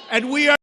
And we are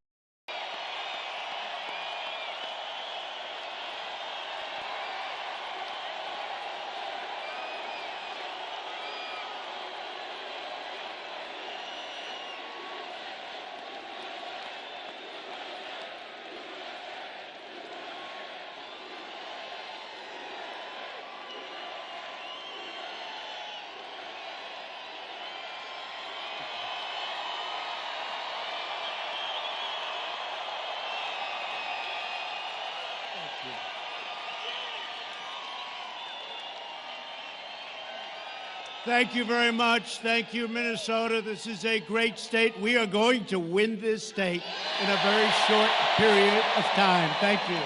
Thank you very much. Thank you, Minnesota. This is a great state. We are going to win this state in a very short period of time. Thank you.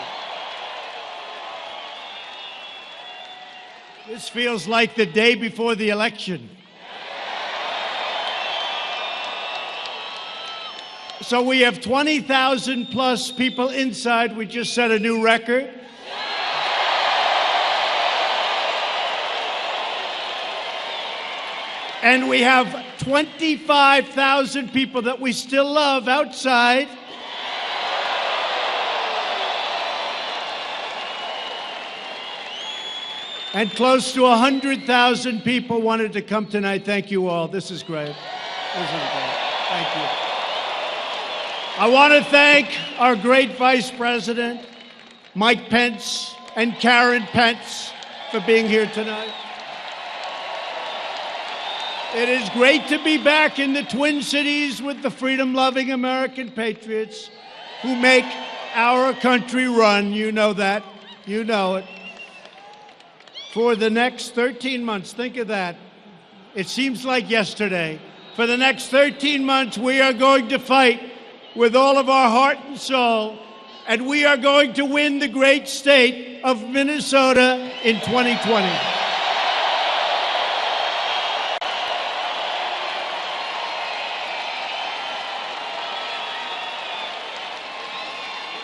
This feels like the day before the election. So we have 20,000 plus people inside. We just set a new record. And we have 25,000 people that we still love outside. And close to 100,000 people wanted to come tonight. Thank you all. This is great. This is great. Thank you. I want to thank our great Vice President, Mike Pence, and Karen Pence for being here tonight. It is great to be back in the Twin Cities with the freedom-loving American patriots who make our country run. You know that. You know it. For the next 13 months, think of that. It seems like yesterday. For the next 13 months, we are going to fight with all of our heart and soul, and we are going to win the great state of Minnesota in 2020.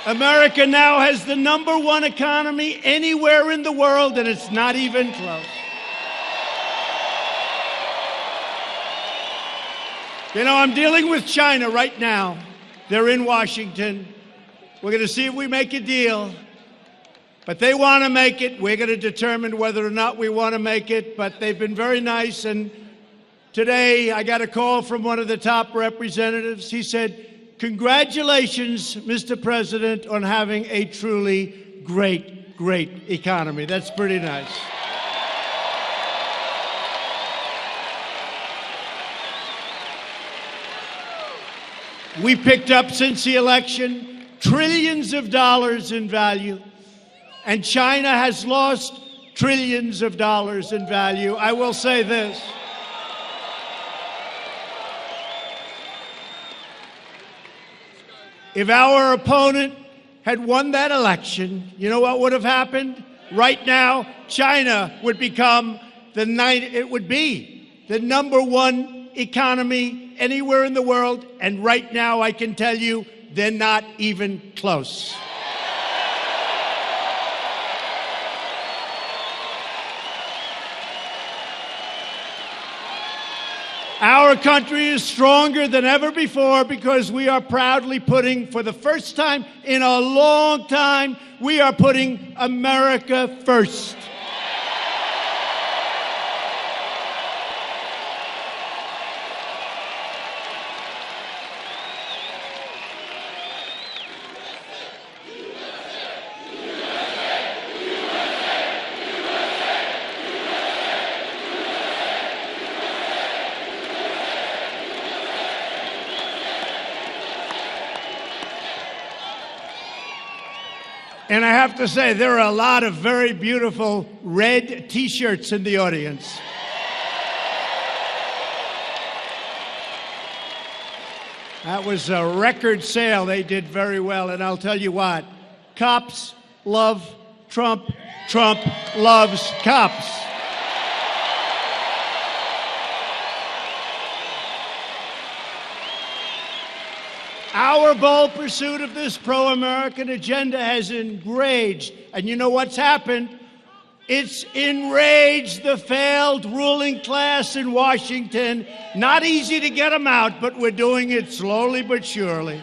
America now has the #1 economy anywhere in the world, and it's not even close. You know, I'm dealing with China right now. They're in Washington. We're going to see if we make a deal. But they want to make it. We're going to determine whether or not we want to make it. But they've been very nice. And today I got a call from one of the top representatives. He said, "Congratulations, Mr. President, on having a truly great, great economy." That's pretty nice. We picked up, since the election, trillions of dollars in value, and China has lost trillions of dollars in value. I will say this. If our opponent had won that election, you know what would have happened? Right now, China would become it would be the #1 economy anywhere in the world. And right now, I can tell you, they're not even close. Our country is stronger than ever before because we are proudly putting, for the first time in a long time, we are putting America first. And I have to say, there are a lot of very beautiful red T-shirts in the audience. That was a record sale. They did very well. And I'll tell you what, cops love Trump. Trump loves cops. Our bold pursuit of this pro-American agenda has enraged, and you know what's happened? It's enraged the failed ruling class in Washington. Not easy to get them out, but we're doing it slowly but surely.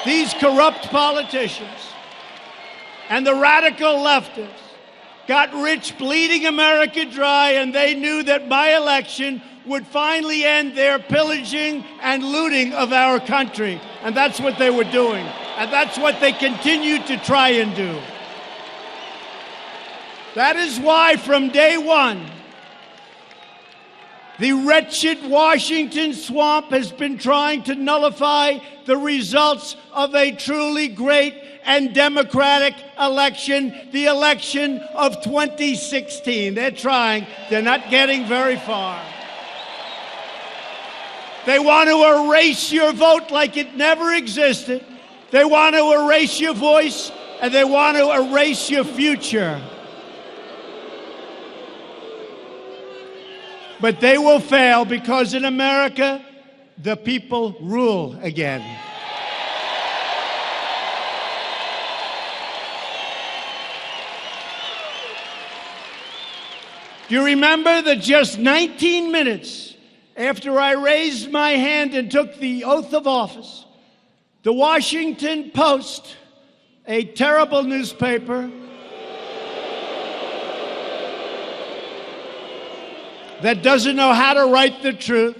these corrupt politicians and the radical leftists got rich bleeding America dry, and they knew that my election would finally end their pillaging and looting of our country. And that's what they were doing. And that's what they continue to try and do. That is why from day one, the wretched Washington swamp has been trying to nullify the results of a truly great and democratic election, the election of 2016. They're trying. They're not getting very far. They want to erase your vote like it never existed. They want to erase your voice, and they want to erase your future. But they will fail because in America, the people rule again. Do you remember that just 19 minutes after I raised my hand and took the oath of office, the Washington Post, a terrible newspaper that doesn't know how to write the truth,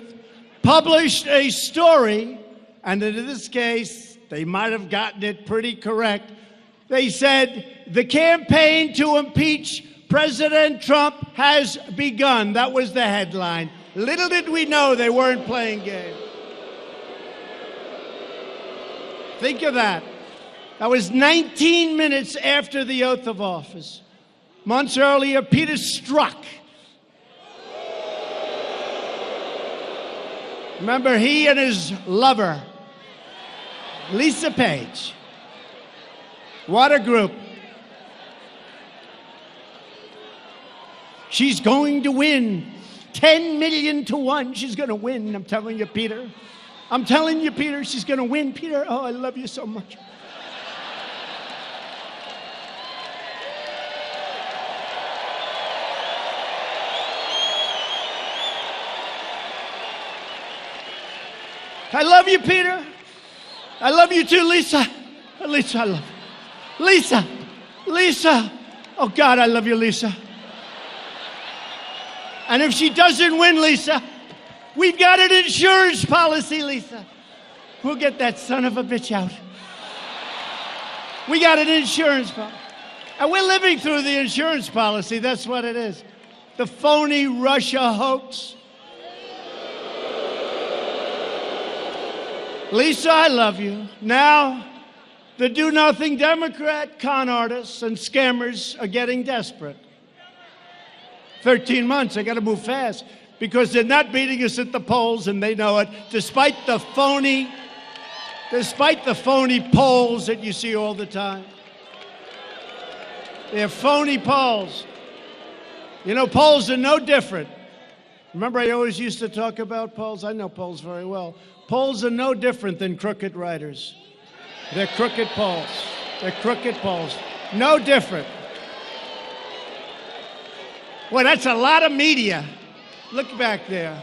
published a story, and in this case, they might have gotten it pretty correct. They said, the campaign to impeach President Trump has begun. That was the headline. Little did we know they weren't playing games. Think of that. That was 19 minutes after the oath of office. Months earlier, Peter Strzok. Remember, he and his lover, Lisa Page. What a group. She's going to win. 10 million to 1. She's going to win. I'm telling you, Peter. I'm telling you, Peter, she's going to win. Peter, oh, I love you so much. I love you, Peter. I love you too, Lisa. Lisa, I love you. Lisa. Lisa. Oh, God, I love you, Lisa. And if she doesn't win, Lisa, we've got an insurance policy, Lisa. We'll get that son of a bitch out. We got an insurance policy. And we're living through the insurance policy. That's what it is. The phony Russia hoax. Lisa, I love you. Now, the do-nothing Democrat con artists and scammers are getting desperate. 13 months, they got to move fast because they're not beating us at the polls, and they know it, despite the phony polls that you see all the time. They're phony polls. You know, polls are no different. Remember, I always used to talk about polls? I know polls very well. Polls are no different than crooked writers. They're crooked polls. They're crooked polls. No different. Well, that's a lot of media. Look back there.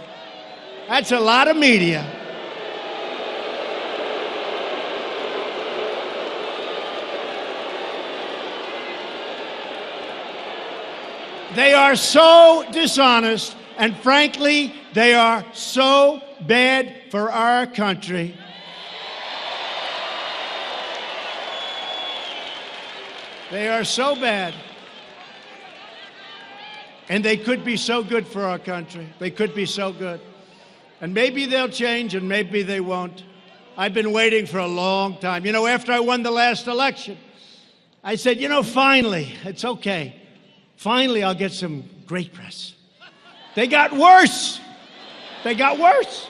That's a lot of media. They are so dishonest, and frankly, they are so bad for our country. They are so bad. And they could be so good for our country. They could be so good. And maybe they'll change, and maybe they won't. I've been waiting for a long time. You know, after I won the last election, I said, you know, finally, it's okay. Finally, I'll get some great press. They got worse. They got worse.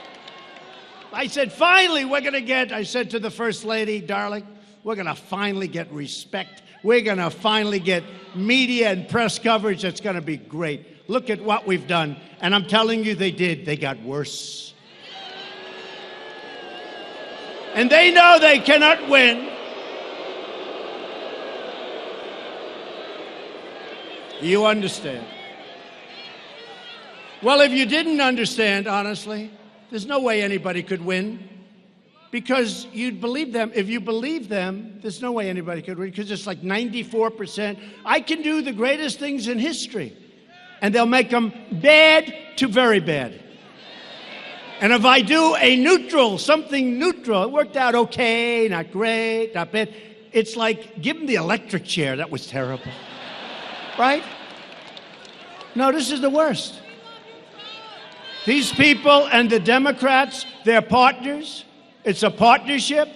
I said, finally, I said to the First Lady, darling, we're going to finally get respect. We're going to finally get media and press coverage that's going to be great. Look at what we've done. And I'm telling you, they did. They got worse. And they know they cannot win. You understand. Well, if you didn't understand, honestly, there's no way anybody could win. because you'd believe them. If you believe them, there's no way anybody could read, because it's like 94%. I can do the greatest things in history, and they'll make them bad to very bad. And if I do a neutral, something neutral, it worked out okay, not great, not bad. It's like, give them the electric chair. That was terrible. Right? No, this is the worst. These people and the Democrats, they're partners. It's a partnership.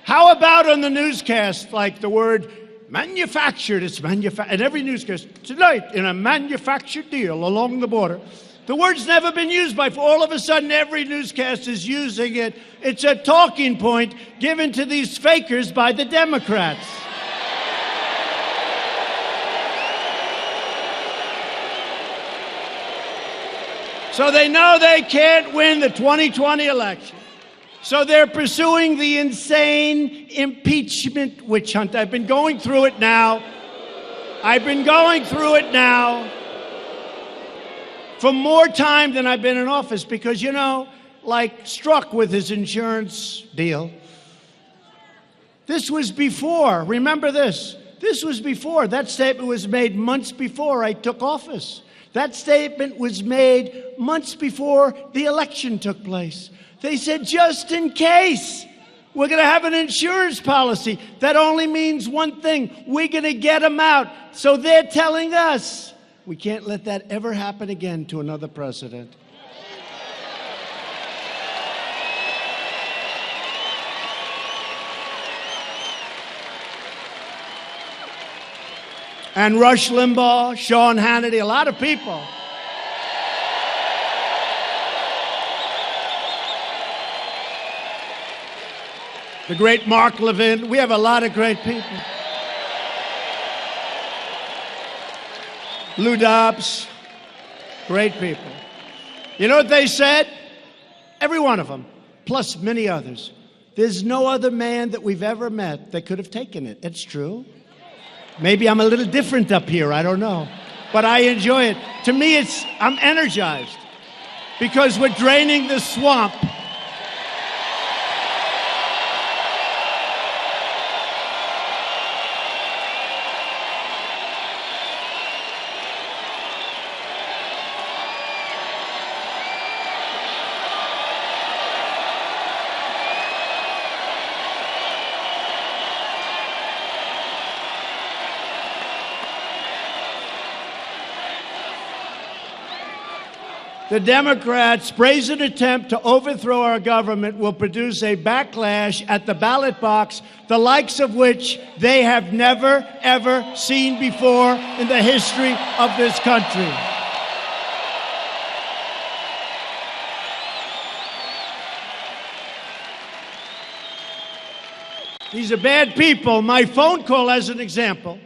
How about on the newscast, like the word manufactured, it's manufactured, and every newscast, tonight in a manufactured deal along the border. The word's never been used before. All of a sudden, every newscast is using it. It's a talking point given to these fakers by the Democrats. So they know they can't win the 2020 election. So they're pursuing the insane impeachment witch hunt. I've been going through it now. For more time than I've been in office, because, you know, like Strzok with his insurance deal, this was before, remember this, this was before, that statement was made months before I took office. That statement was made months before the election took place. They said, just in case, we're going to have an insurance policy. That only means one thing, we're going to get them out. So they're telling us, we can't let that ever happen again to another president. And Rush Limbaugh, Sean Hannity, a lot of people. The great Mark Levin. We have a lot of great people. Lou Dobbs, great people. You know what they said? Every one of them, plus many others. There's no other man that we've ever met that could have taken it. It's true. Maybe I'm a little different up here, I don't know. But I enjoy it. To me, I'm energized because we're draining the swamp. The Democrats' brazen attempt to overthrow our government will produce a backlash at the ballot box, the likes of which they have never, ever seen before in the history of this country. These are bad people. My phone call, as an example,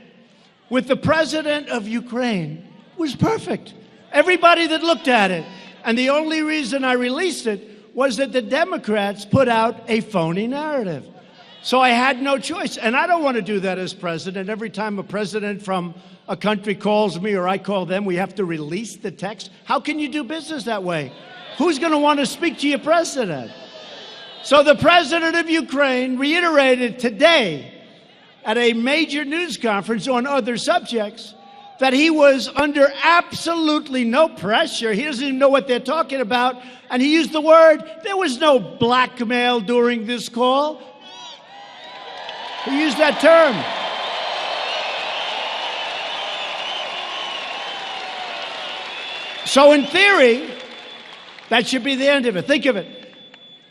with the president of Ukraine was perfect. Everybody that looked at it. And the only reason I released it was that the Democrats put out a phony narrative. So I had no choice. And I don't want to do that as president. Every time a president from a country calls me or I call them, we have to release the text. How can you do business that way? Who's going to want to speak to your president? So the president of Ukraine reiterated today at a major news conference on other subjects that he was under absolutely no pressure. He doesn't even know what they're talking about. And he used the word, there was no blackmail during this call. He used that term. So in theory, that should be the end of it. Think of it.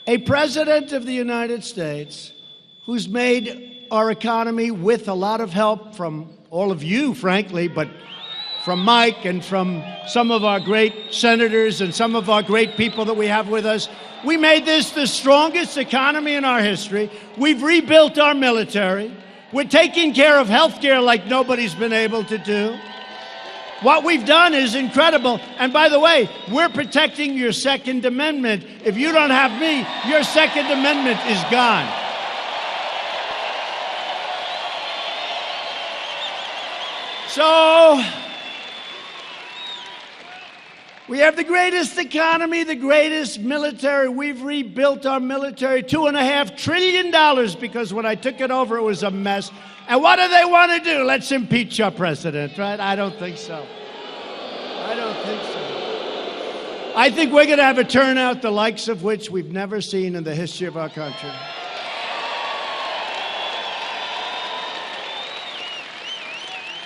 A president of the United States who's made our economy with a lot of help from all of you, frankly, but from Mike and from some of our great senators and some of our great people that we have with us. We made this the strongest economy in our history. We've rebuilt our military. We're taking care of health care like nobody's been able to do. What we've done is incredible. And by the way, we're protecting your Second Amendment. If you don't have me, your Second Amendment is gone. So, We have the greatest economy, the greatest military. We've rebuilt our military, $2.5 trillion, because when I took it over, it was a mess. And what do they want to do? Let's impeach our president, right? I don't think so. I don't think so. I think we're going to have a turnout the likes of which we've never seen in the history of our country.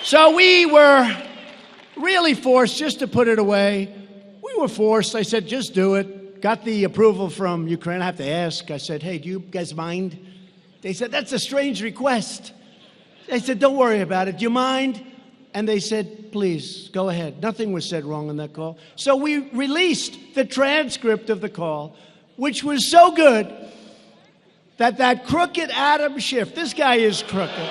So we were really forced just to put it away. We were forced. I said, just do it. Got the approval from Ukraine. I have to ask. I said, hey, do you guys mind? They said, that's a strange request. I said, don't worry about it. Do you mind? And they said, please, go ahead. Nothing was said wrong on that call. So we released the transcript of the call, which was so good that crooked Adam Schiff, this guy is crooked.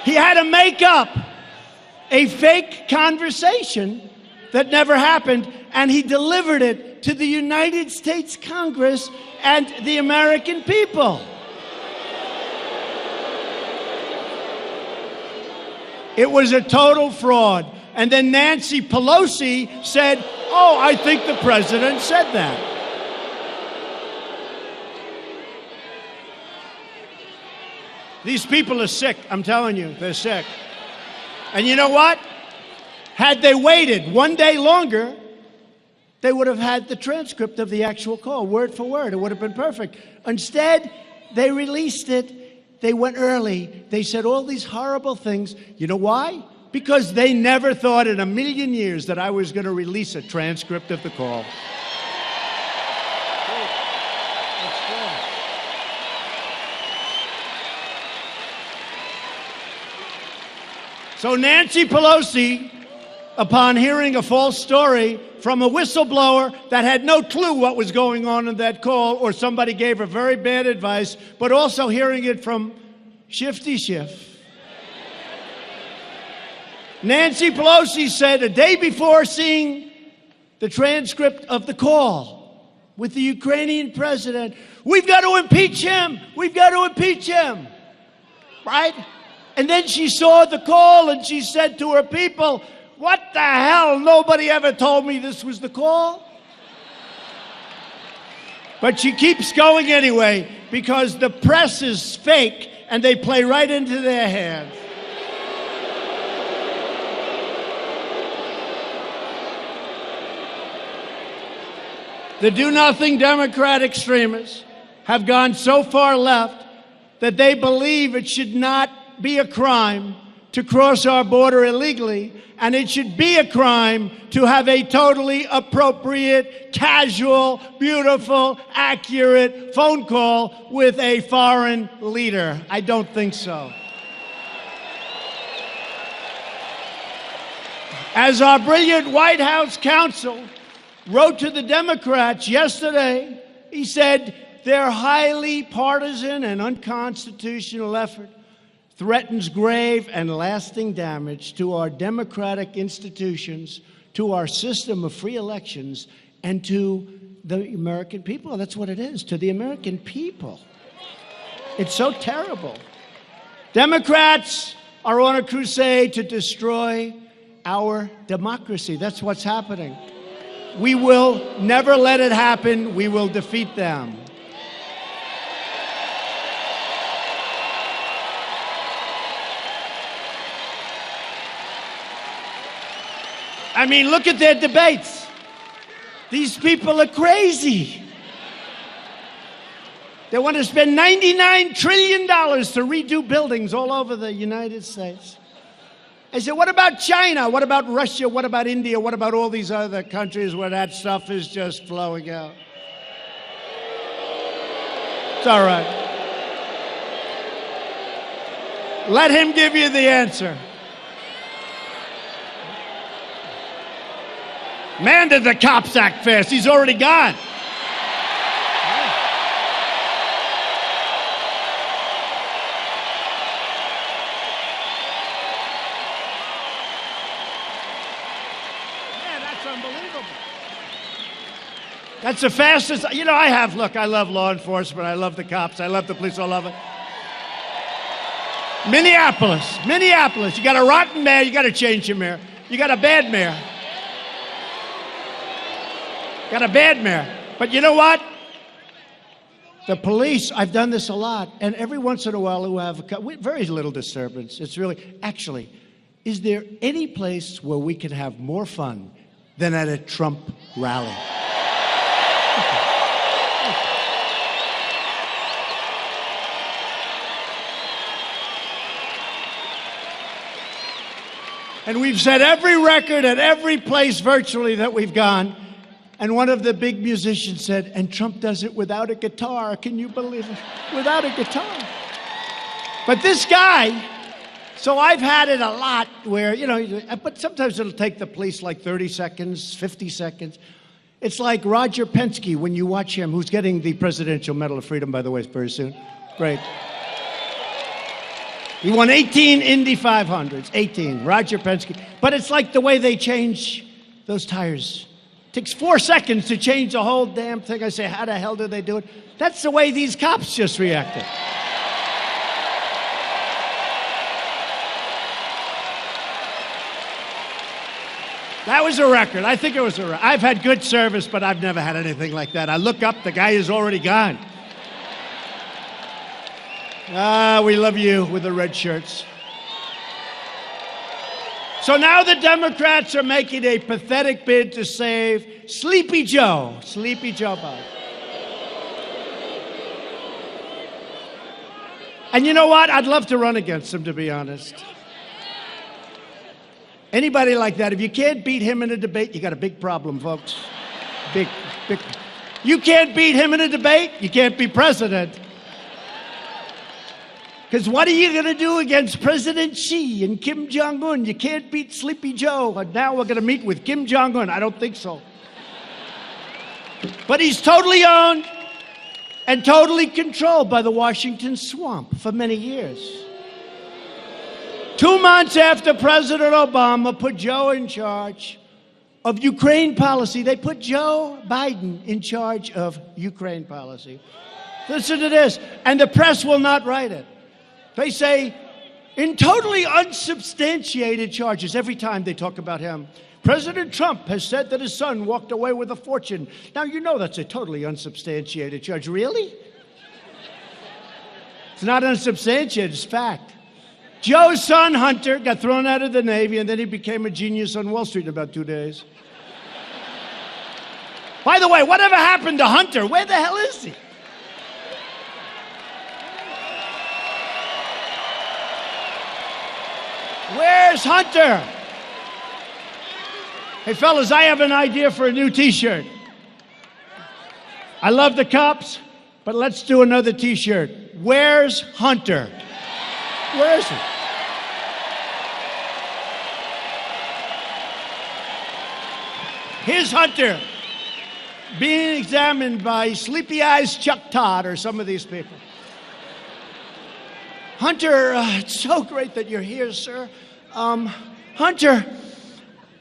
He had to make up a fake conversation that never happened, and he delivered it to the United States Congress and the American people. It was a total fraud. And then Nancy Pelosi said, oh, I think the president said that. These people are sick, I'm telling you, they're sick. And you know what? Had they waited one day longer, they would have had the transcript of the actual call, word for word. It would have been perfect. Instead, they released it. They went early. They said all these horrible things. You know why? Because they never thought in a million years that I was going to release a transcript of the call. So Nancy Pelosi, upon hearing a false story from a whistleblower that had no clue what was going on in that call, or somebody gave her very bad advice, but also hearing it from Shifty Schiff. Nancy Pelosi said a day before seeing the transcript of the call with the Ukrainian president, we've got to impeach him. We've got to impeach him. Right? And then she saw the call and she said to her people, what the hell? Nobody ever told me this was the call. But she keeps going anyway because the press is fake and they play right into their hands. The do-nothing Democrat extremists have gone so far left that they believe it should not be a crime to cross our border illegally, and it should be a crime to have a totally appropriate, casual, beautiful, accurate phone call with a foreign leader. I don't think so. As our brilliant White House counsel wrote to the Democrats yesterday, he said their highly partisan and unconstitutional effort threatens grave and lasting damage to our democratic institutions, to our system of free elections, and to the American people. That's what it is, to the American people. It's so terrible. Democrats are on a crusade to destroy our democracy. That's what's happening. We will never let it happen. We will defeat them. I mean, look at their debates. These people are crazy. They want to spend $99 trillion to redo buildings all over the United States. I said, what about China? What about Russia? What about India? What about all these other countries where that stuff is just flowing out? It's all right. Let him give you the answer. Man, did the cops act fast. He's already gone. Yeah, that's unbelievable. That's the fastest. You know, look, I love law enforcement. I love the cops. I love the police. I love it. Minneapolis. You got a rotten mayor. You got to change your mayor. You got a bad mayor. But you know what? The police, I've done this a lot, and every once in a while who have very little disturbance. It's really, actually, is there any place where we can have more fun than at a Trump rally? And we've set every record at every place virtually that we've gone. And one of the big musicians said, and Trump does it without a guitar. Can you believe it? Without a guitar. But this guy, so I've had it a lot where, you know, but sometimes it'll take the police like 30 seconds, 50 seconds. It's like Roger Penske when you watch him, who's getting the Presidential Medal of Freedom, by the way, very soon. Great. He won 18 Indy 500s, 18, Roger Penske. But it's like the way they change those tires. It takes 4 seconds to change the whole damn thing. I say, how the hell do they do it? That's the way these cops just reacted. That was a record. I think it was a record. I've had good service, but I've never had anything like that. I look up, the guy is already gone. We love you with the red shirts. So now the Democrats are making a pathetic bid to save Sleepy Joe Biden. And you know what? I'd love to run against him, to be honest. Anybody like that, if you can't beat him in a debate, you got a big problem, folks. Big. You can't beat him in a debate, you can't be president. Because what are you going to do against President Xi and Kim Jong-un? You can't beat Sleepy Joe. And now we're going to meet with Kim Jong-un. I don't think so. But he's totally owned and totally controlled by the Washington swamp for many years. 2 months after President Obama put Joe in charge of Ukraine policy, they put Joe Biden in charge of Ukraine policy. Listen to this. And the press will not write it. They say, in totally unsubstantiated charges, every time they talk about him, President Trump has said that his son walked away with a fortune. Now, you know that's a totally unsubstantiated charge. Really? It's not unsubstantiated, it's fact. Joe's son, Hunter, got thrown out of the Navy, and then he became a genius on Wall Street in about 2 days. By the way, whatever happened to Hunter? Where the hell is he? Where's Hunter? Hey, fellas, I have an idea for a new T-shirt. I love the cops, but let's do another T-shirt. Where's Hunter? Where is he? Here's Hunter being examined by Sleepy Eyes Chuck Todd or some of these people. Hunter, it's so great that you're here, sir. Hunter,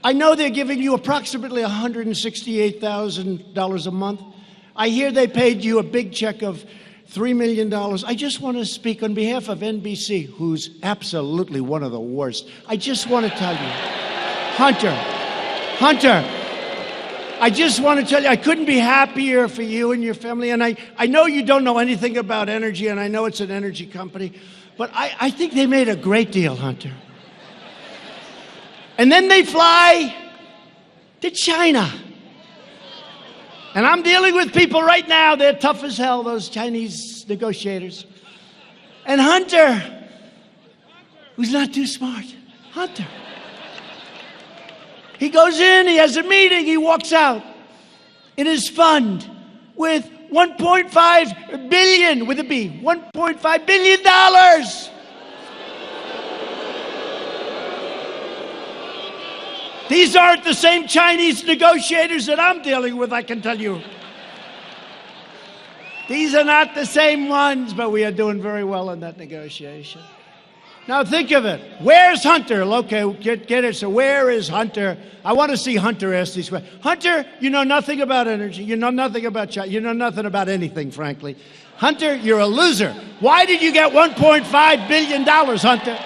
I know they're giving you approximately $168,000 a month. I hear they paid you a big check of $3 million. I just want to speak on behalf of NBC, who's absolutely one of the worst. I just want to tell you, Hunter, I just want to tell you, I couldn't be happier for you and your family. And I know you don't know anything about energy, and I know it's an energy company, but I think they made a great deal, Hunter. And then they fly to China. And I'm dealing with people right now, they're tough as hell, those Chinese negotiators. And Hunter, who's not too smart, Hunter. He goes in, he has a meeting, he walks out in his fund with $1.5 billion, with a B, $1.5 billion. These aren't the same Chinese negotiators that I'm dealing with, I can tell you. These are not the same ones, but we are doing very well in that negotiation. Now think of it. Where's Hunter? Okay, get it. So where is Hunter? I want to see Hunter ask these questions. Hunter, you know nothing about energy. You know nothing about China. You know nothing about anything, frankly. Hunter, you're a loser. Why did you get $1.5 billion, Hunter?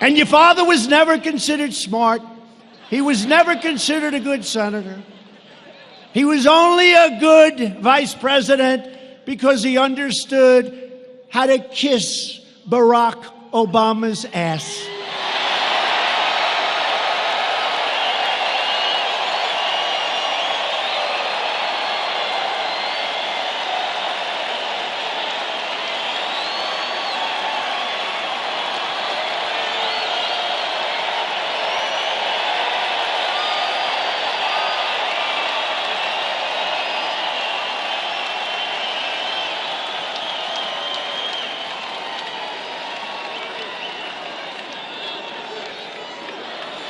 And your father was never considered smart. He was never considered a good senator. He was only a good vice president because he understood how to kiss Barack Obama's ass.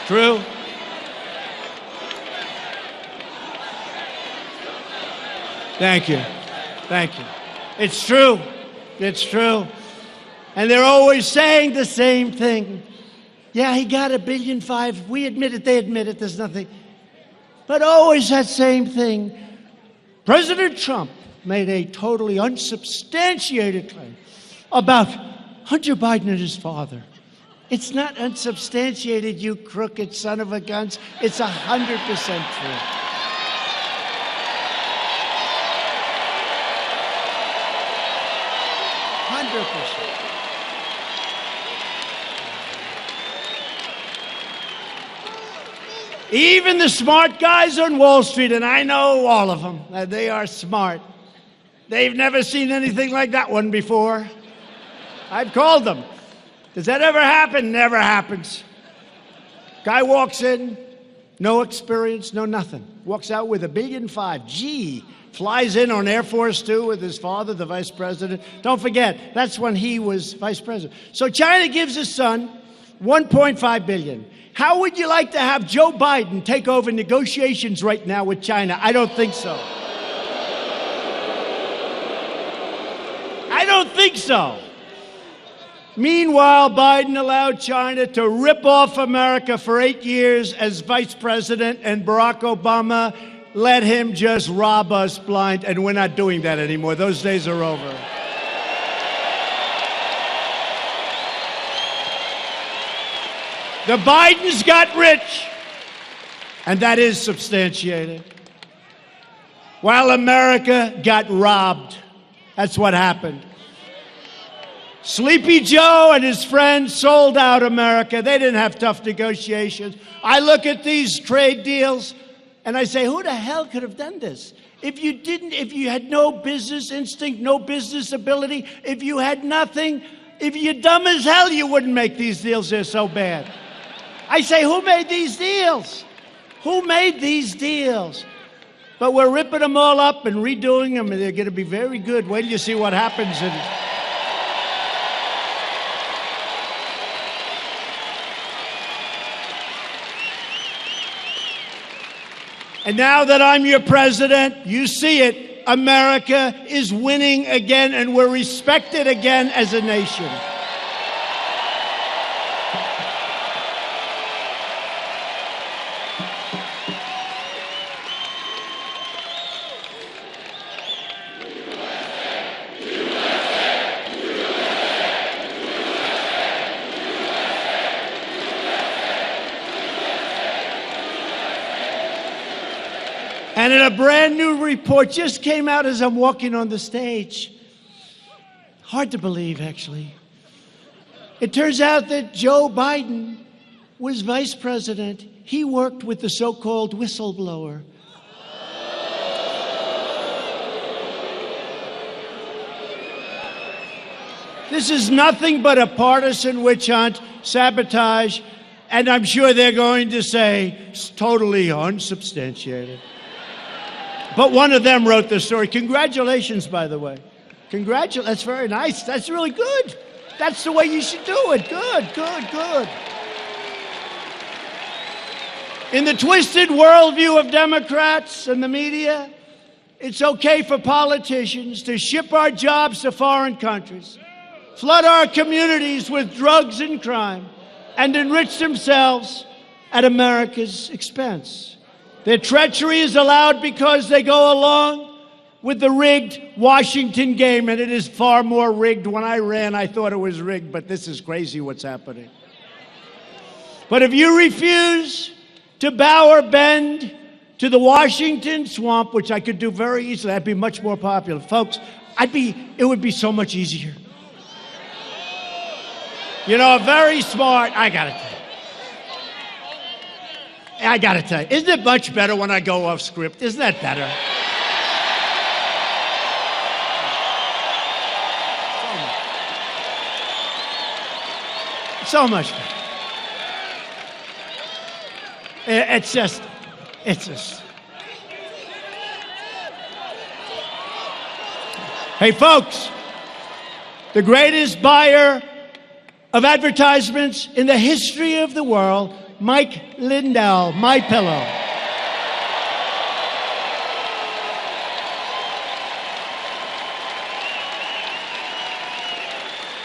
True. Thank you. Thank you. It's true. It's true. And they're always saying the same thing. Yeah, he got $1.5 billion. We admit it. They admit it. There's nothing. But always that same thing. President Trump made a totally unsubstantiated claim about Hunter Biden and his father. It's not unsubstantiated, you crooked son of a guns. It's 100% true. Even the smart guys on Wall Street, and I know all of them, they are smart. They've never seen anything like that one before. I've called them. Does that ever happen? Never happens. Guy walks in, no experience, no nothing. Walks out with $1.5 billion. Gee, flies in on Air Force Two with his father, the vice president. Don't forget, that's when he was vice president. So China gives his son $1.5 billion. How would you like to have Joe Biden take over negotiations right now with China? I don't think so. I don't think so. Meanwhile, Biden allowed China to rip off America for 8 years as vice president, and Barack Obama let him just rob us blind, and we're not doing that anymore. Those days are over. The Bidens got rich, and that is substantiated, while America got robbed. That's what happened. Sleepy Joe and his friends sold out America. They didn't have tough negotiations. I look at these trade deals and I say, who the hell could have done this? If you had no business instinct, no business ability, if you had nothing, if you're dumb as hell, you wouldn't make these deals. They're so bad. I say, who made these deals? Who made these deals? But we're ripping them all up and redoing them, and they're going to be very good. Wait till you see what happens. And now that I'm your president, you see it. America is winning again, and we're respected again as a nation. And in a brand new report just came out as I'm walking on the stage. Hard to believe, actually. It turns out that Joe Biden was vice president. He worked with the so-called whistleblower. This is nothing but a partisan witch hunt, sabotage, and I'm sure they're going to say it's totally unsubstantiated. But one of them wrote the story. Congratulations, by the way. That's very nice. That's really good. That's the way you should do it. Good, good, good. In the twisted worldview of Democrats and the media, it's okay for politicians to ship our jobs to foreign countries, flood our communities with drugs and crime, and enrich themselves at America's expense. Their treachery is allowed because they go along with the rigged Washington game, and it is far more rigged. When I ran, I thought it was rigged, but this is crazy what's happening. But if you refuse to bow or bend to the Washington swamp, which I could do very easily, I'd be much more popular. Folks, it would be so much easier. You know, very smart, I gotta tell you, isn't it much better when I go off script? Isn't that better? So much better. It's just. Hey, folks, the greatest buyer of advertisements in the history of the world, Mike Lindell, My Pillow.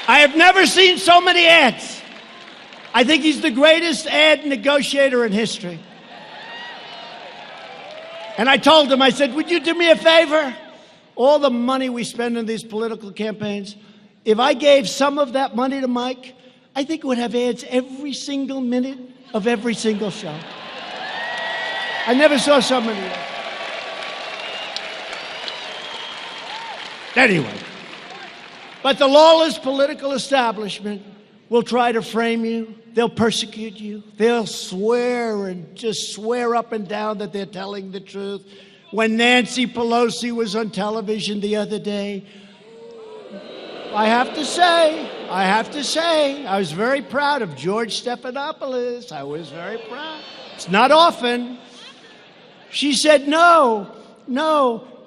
I have never seen so many ads. I think he's the greatest ad negotiator in history. And I told him, I said, would you do me a favor? All the money we spend in these political campaigns, if I gave some of that money to Mike, I think it would have ads every single minute of every single show. I never saw so many ads. Anyway, but the lawless political establishment will try to frame you. They'll persecute you. They'll swear and just swear up and down that they're telling the truth. When Nancy Pelosi was on television the other day, I have to say, I was very proud of George Stephanopoulos. I was very proud. It's not often. She said, no,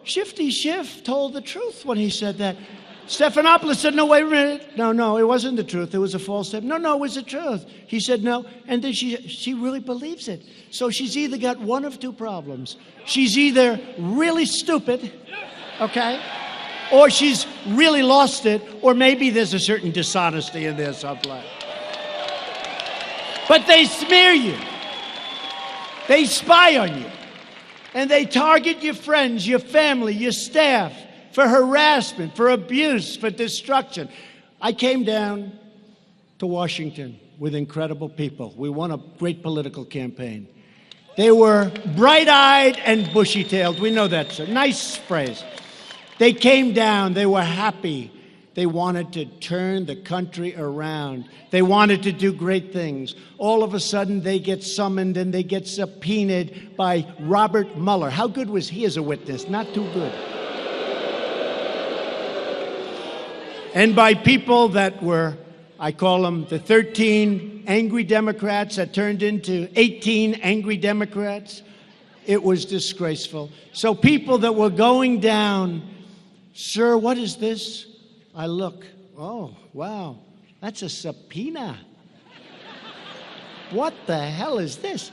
Shifty Schiff told the truth when he said that. Stephanopoulos said, no, wait a minute. No, it wasn't the truth. It was a false statement. No, it was the truth. He said no, and then she really believes it. So she's either got one of two problems. She's either really stupid, okay, or she's really lost it, or maybe there's a certain dishonesty in there someplace. But they smear you. They spy on you. And they target your friends, your family, your staff, for harassment, for abuse, for destruction. I came down to Washington with incredible people. We won a great political campaign. They were bright-eyed and bushy-tailed. We know that, sir. Nice phrase. They came down. They were happy. They wanted to turn the country around. They wanted to do great things. All of a sudden, they get summoned and they get subpoenaed by Robert Mueller. How good was he as a witness? Not too good. And by people that were, I call them the 13 angry Democrats that turned into 18 angry Democrats. It was disgraceful. So people that were going down, sir, what is this? I look, oh, wow, that's a subpoena. What the hell is this?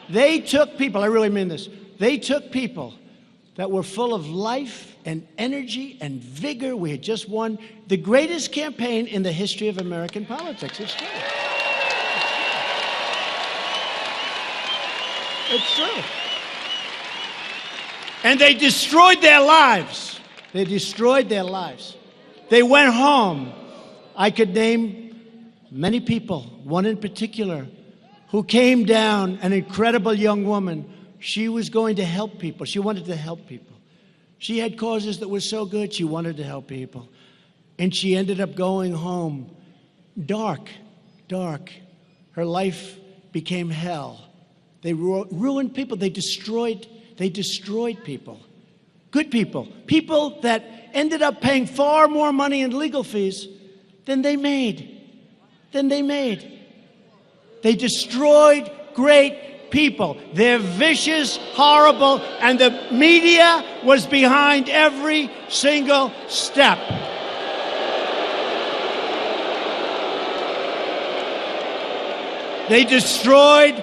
They took people, I really mean this, they took people that were full of life and energy and vigor. We had just won the greatest campaign in the history of American politics. It's true. It's true. And they destroyed their lives. They destroyed their lives. They went home. I could name many people, one in particular, who came down, an incredible young woman. She was going to help people. She wanted to help people. She had causes that were so good, she wanted to help people. And she ended up going home dark. Her life became hell. They ruined people. They destroyed people. Good people. People that ended up paying far more money in legal fees than they made. They destroyed great people. They're vicious, horrible, and the media was behind every single step. They destroyed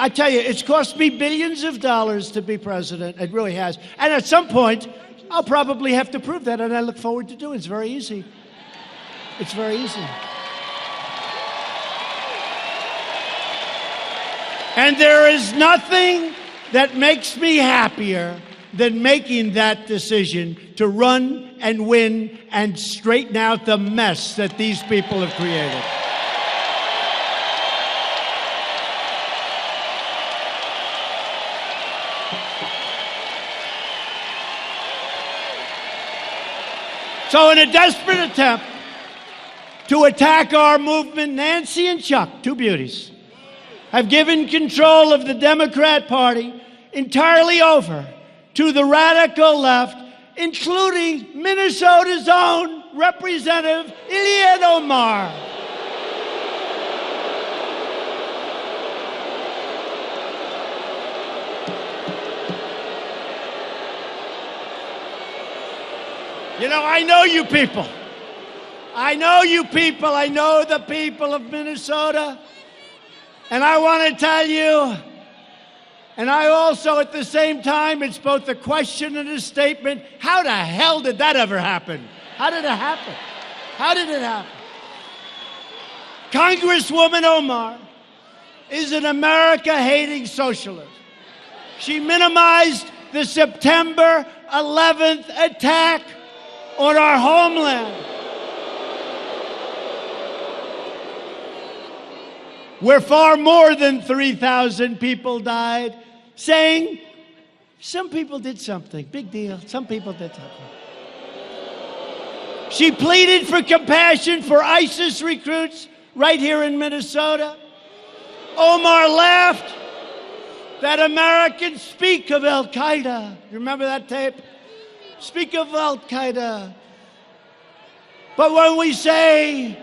I tell you, it's cost me billions of dollars to be president. It really has. And at some point, I'll probably have to prove that, and I look forward to doing it. It's very easy. It's very easy. And there is nothing that makes me happier than making that decision to run and win and straighten out the mess that these people have created. So in a desperate attempt to attack our movement, Nancy and Chuck, two beauties, have given control of the Democrat Party entirely over to the radical left, including Minnesota's own Representative Ilhan Omar. You know, I know you people. I know you people. I know the people of Minnesota. And I want to tell you, and I also at the same time, it's both a question and a statement. How the hell did that ever happen? How did it happen? How did it happen? Congresswoman Omar is an America-hating socialist. She minimized the September 11th attack on our homeland, where far more than 3,000 people died, saying some people did something. Big deal. Some people did something. She pleaded for compassion for ISIS recruits right here in Minnesota. Omar laughed that Americans speak of Al-Qaeda. You remember that tape? Speak of Al-Qaeda. But when we say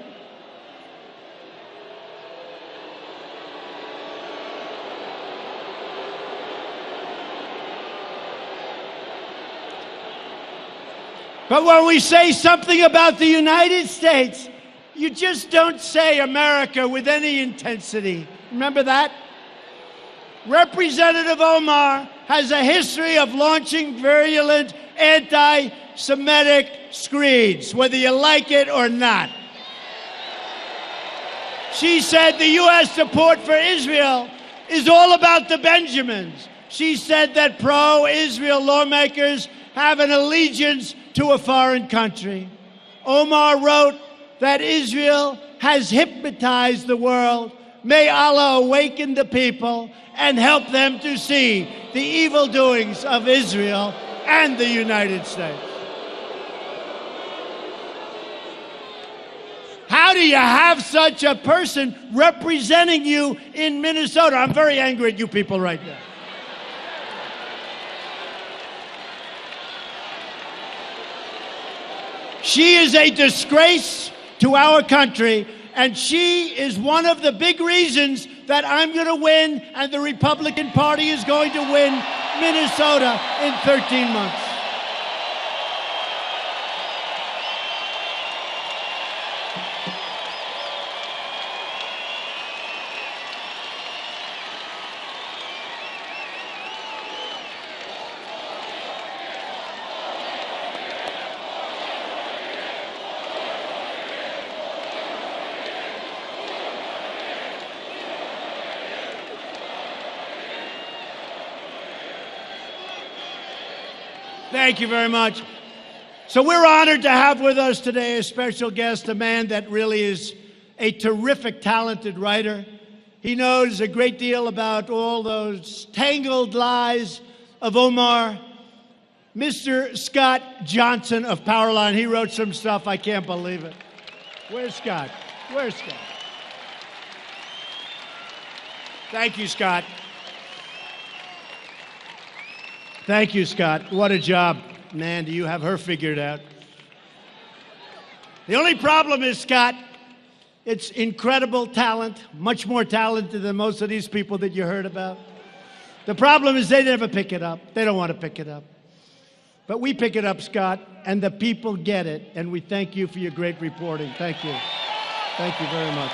something about the United States, you just don't say America with any intensity. Remember that? Representative Omar has a history of launching virulent anti-Semitic screeds, whether you like it or not. She said the U.S. support for Israel is all about the Benjamins. She said that pro-Israel lawmakers have an allegiance to a foreign country. Omar wrote that Israel has hypnotized the world. May Allah awaken the people and help them to see the evil doings of Israel and the United States. How do you have such a person representing you in Minnesota? I'm very angry at you people right now. She is a disgrace to our country, and she is one of the big reasons that I'm going to win and the Republican Party is going to win Minnesota in 13 months. Thank you very much. So we're honored to have with us today a special guest, a man that really is a terrific, talented writer. He knows a great deal about all those tangled lies of Omar. Mr. Scott Johnson of Powerline. He wrote some stuff. I can't believe it. Where's Scott? Where's Scott? Thank you, Scott. Thank you, Scott. What a job. Man, do you have her figured out. The only problem is, Scott, it's incredible talent, much more talented than most of these people that you heard about. The problem is they never pick it up. They don't want to pick it up. But we pick it up, Scott, and the people get it, and we thank you for your great reporting. Thank you. Thank you very much.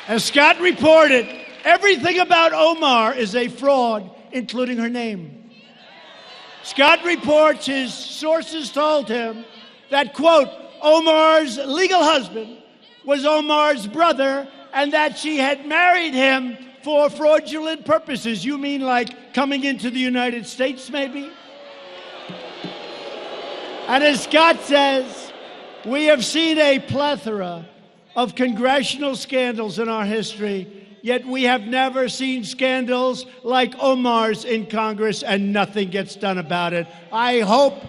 As Scott reported, everything about Omar is a fraud, including her name. Scott reports his sources told him that, quote, Omar's legal husband was Omar's brother and that she had married him for fraudulent purposes. You mean like coming into the United States, maybe? And as Scott says, we have seen a plethora of congressional scandals in our history, yet we have never seen scandals like Omar's in Congress, and nothing gets done about it. I hope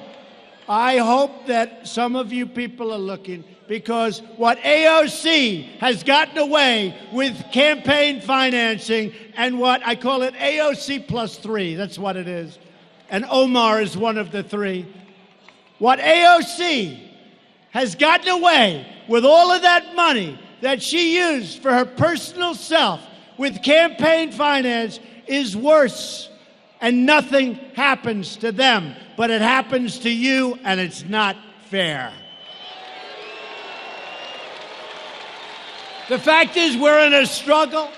that some of you people are looking, because what AOC has gotten away with campaign financing, and what I call it AOC plus 3, that's what it is, and Omar is one of the 3. What AOC has gotten away with all of that money that she used for her personal self with campaign finance is worse, and nothing happens to them, but it happens to you, and it's not fair. The fact is, we're in a struggle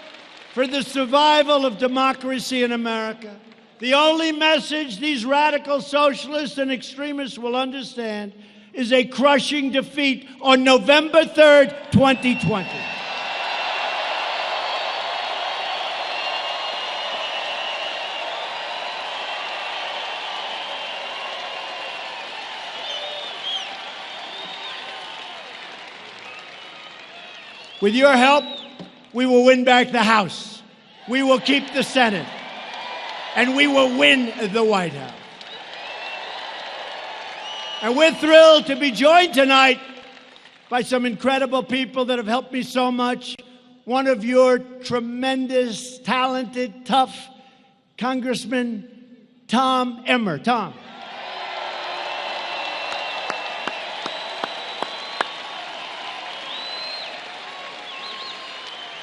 for the survival of democracy in America. The only message these radical socialists and extremists will understand is a crushing defeat on November 3rd, 2020. With your help, we will win back the House. We will keep the Senate. And we will win the White House. And we're thrilled to be joined tonight by some incredible people that have helped me so much. One of your tremendous, talented, tough Congressman, Tom Emmer. Tom.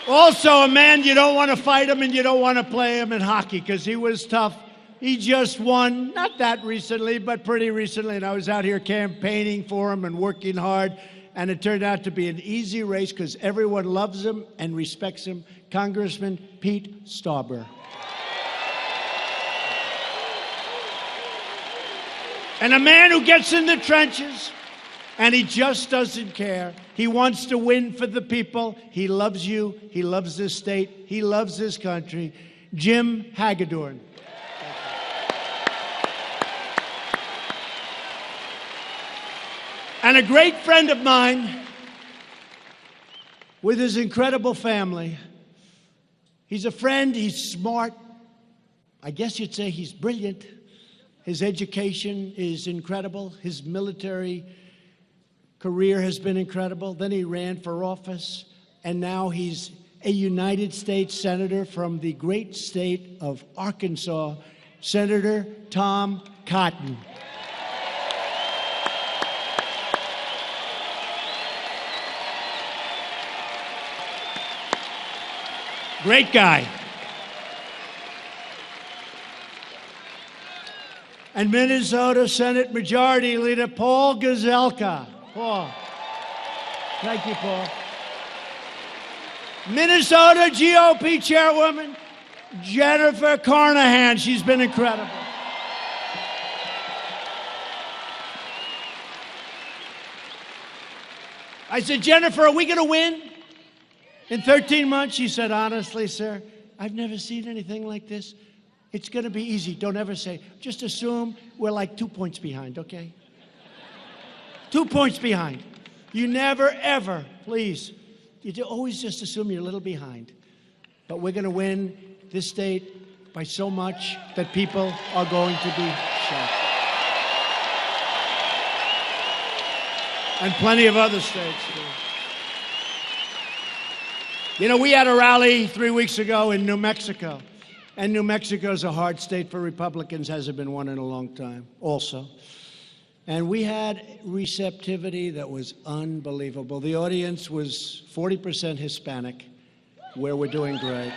Also, a man you don't want to fight him and you don't want to play him in hockey because he was tough. He just won, not that recently, but pretty recently, and I was out here campaigning for him and working hard, and it turned out to be an easy race because everyone loves him and respects him. Congressman Pete Stauber. And a man who gets in the trenches, and he just doesn't care. He wants to win for the people. He loves you. He loves this state. He loves this country. Jim Hagedorn. And a great friend of mine with his incredible family. He's a friend. He's smart. I guess you'd say he's brilliant. His education is incredible. His military career has been incredible. Then he ran for office, and now he's a United States Senator from the great state of Arkansas, Senator Tom Cotton. Great guy. And Minnesota Senate Majority Leader Paul Gazelka. Paul. Thank you, Paul. Minnesota GOP Chairwoman Jennifer Carnahan. She's been incredible. I said, Jennifer, are we going to win in 13 months? She said, honestly, sir, I've never seen anything like this. It's going to be easy. Don't ever say. Just assume we're like 2 points behind, okay? 2 points behind. You never, ever, please. You always just assume you're a little behind. But we're going to win this state by so much that people are going to be shocked. And plenty of other states, too. You know, we had a rally 3 weeks ago in New Mexico. And New Mexico is a hard state for Republicans, hasn't been one in a long time, also. And we had receptivity that was unbelievable. The audience was 40% Hispanic, where we're doing great.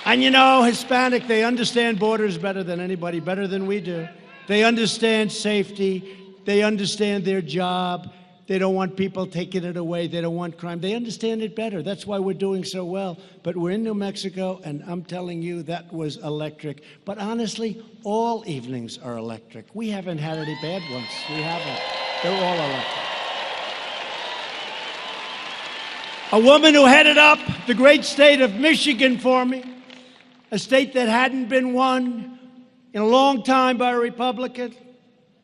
And you know, Hispanic, they understand borders better than anybody, better than we do. They understand safety. They understand their job. They don't want people taking it away. They don't want crime. They understand it better. That's why we're doing so well. But we're in New Mexico, and I'm telling you, that was electric. But honestly, all evenings are electric. We haven't had any bad ones. We haven't. They're all electric. A woman who headed up the great state of Michigan for me, a state that hadn't been won in a long time by a Republican,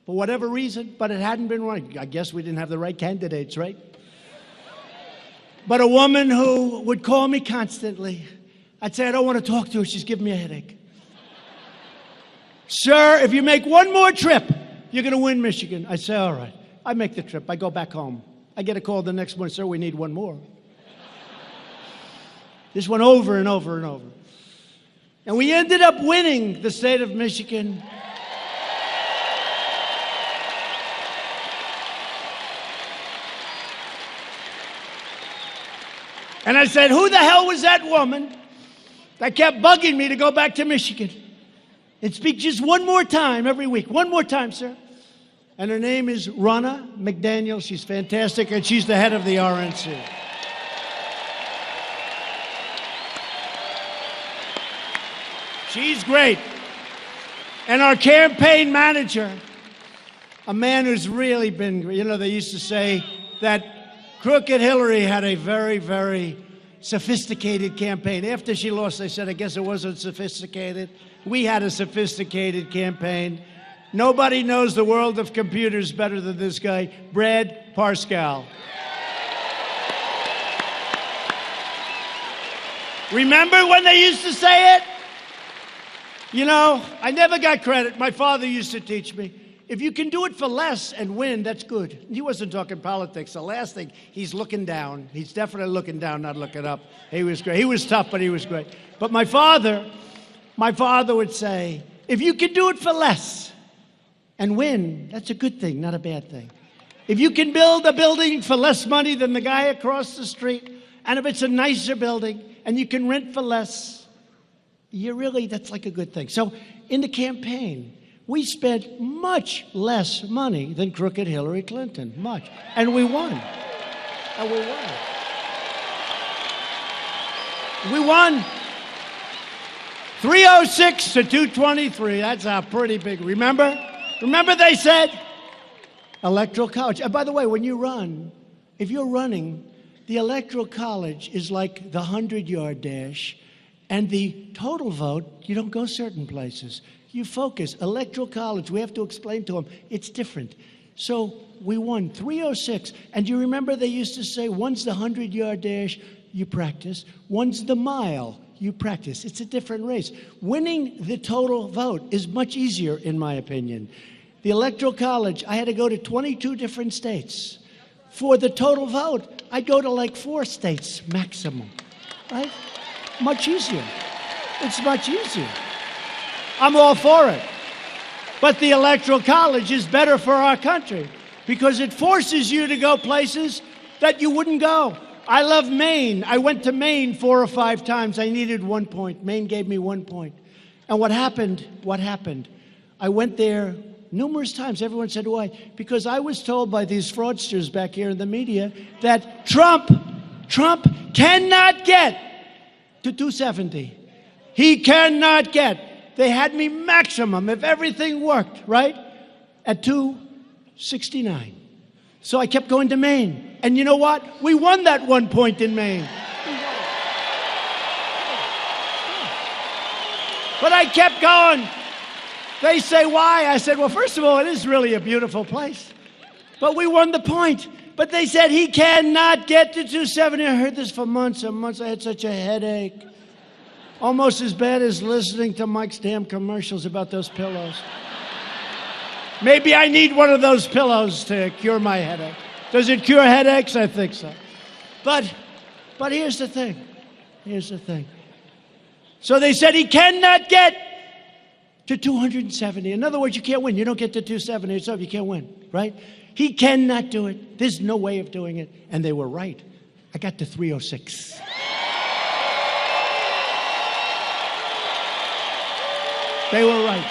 for whatever reason, but it hadn't been won. I guess we didn't have the right candidates, right? But a woman who would call me constantly. I'd say, I don't want to talk to her. She's giving me a headache. Sir, if you make one more trip, you're going to win Michigan. I say, all right. I make the trip. I go back home. I get a call the next morning, sir, we need one more. This went over and over and over. And we ended up winning the state of Michigan. And I said, who the hell was that woman that kept bugging me to go back to Michigan and speak just one more time every week? One more time, sir. And her name is Ronna McDaniel. She's fantastic, and she's the head of the RNC. She's great. And our campaign manager, a man who's really been, you know, they used to say that Crooked Hillary had a very, very sophisticated campaign. After she lost, they said, I guess it wasn't sophisticated. We had a sophisticated campaign. Nobody knows the world of computers better than this guy, Brad Parscale. Remember when they used to say it? You know, I never got credit. My father used to teach me, if you can do it for less and win, that's good. He wasn't talking politics. The last thing, he's looking down. He's definitely looking down, not looking up. He was great. He was tough, but he was great. But my father would say, if you can do it for less and win, that's a good thing, not a bad thing. If you can build a building for less money than the guy across the street, and if it's a nicer building and you can rent for less, that's like a good thing. So in the campaign, we spent much less money than crooked Hillary Clinton, much. And we won. And we won. We won 306 to 223. That's a pretty big, remember? Remember they said? Electoral college. And by the way, when you run, if you're running, the electoral college is like the 100-yard dash, and the total vote, you don't go certain places. You focus. Electoral college, we have to explain to them, it's different. So we won 306. And you remember they used to say, one's the 100-yard dash, you practice. One's the mile, you practice. It's a different race. Winning the total vote is much easier, in my opinion. The Electoral College, I had to go to 22 different states. For the total vote, I'd go to like 4 states maximum, right? Much easier. It's much easier. I'm all for it. But the Electoral College is better for our country because it forces you to go places that you wouldn't go. I love Maine. I went to Maine 4 or 5 times. I needed 1 point. Maine gave me 1 point. And what happened? I went there numerous times. Everyone said, why? Because I was told by these fraudsters back here in the media that Trump cannot get to 270. He cannot get. They had me maximum, if everything worked, right, at 269. So I kept going to Maine. And you know what? We won that 1 point in Maine. But I kept going. They say, why? I said, well, first of all, it is really a beautiful place. But we won the point. But they said he cannot get to 270. I heard this for months and months. I had such a headache. Almost as bad as listening to Mike's damn commercials about those pillows. Maybe I need one of those pillows to cure my headache. Does it cure headaches? I think so. But here's the thing. So they said he cannot get to 270. In other words, you can't win. You don't get to 270. It's up. You can't win, right? He cannot do it. There's no way of doing it. And they were right. I got to 306. They were right.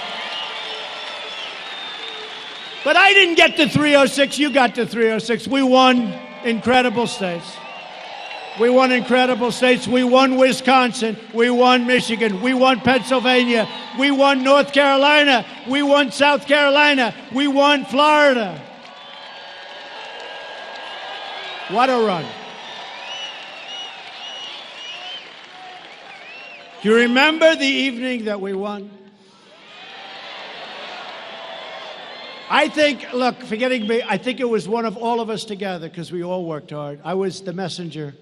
But I didn't get to 306. You got to 306. We won incredible states. We won incredible states. We won Wisconsin. We won Michigan. We won Pennsylvania. We won North Carolina. We won South Carolina. We won Florida. What a run. Do you remember the evening that we won? I think, look, forgetting me, I think it was one of all of us together because we all worked hard. I was the messenger,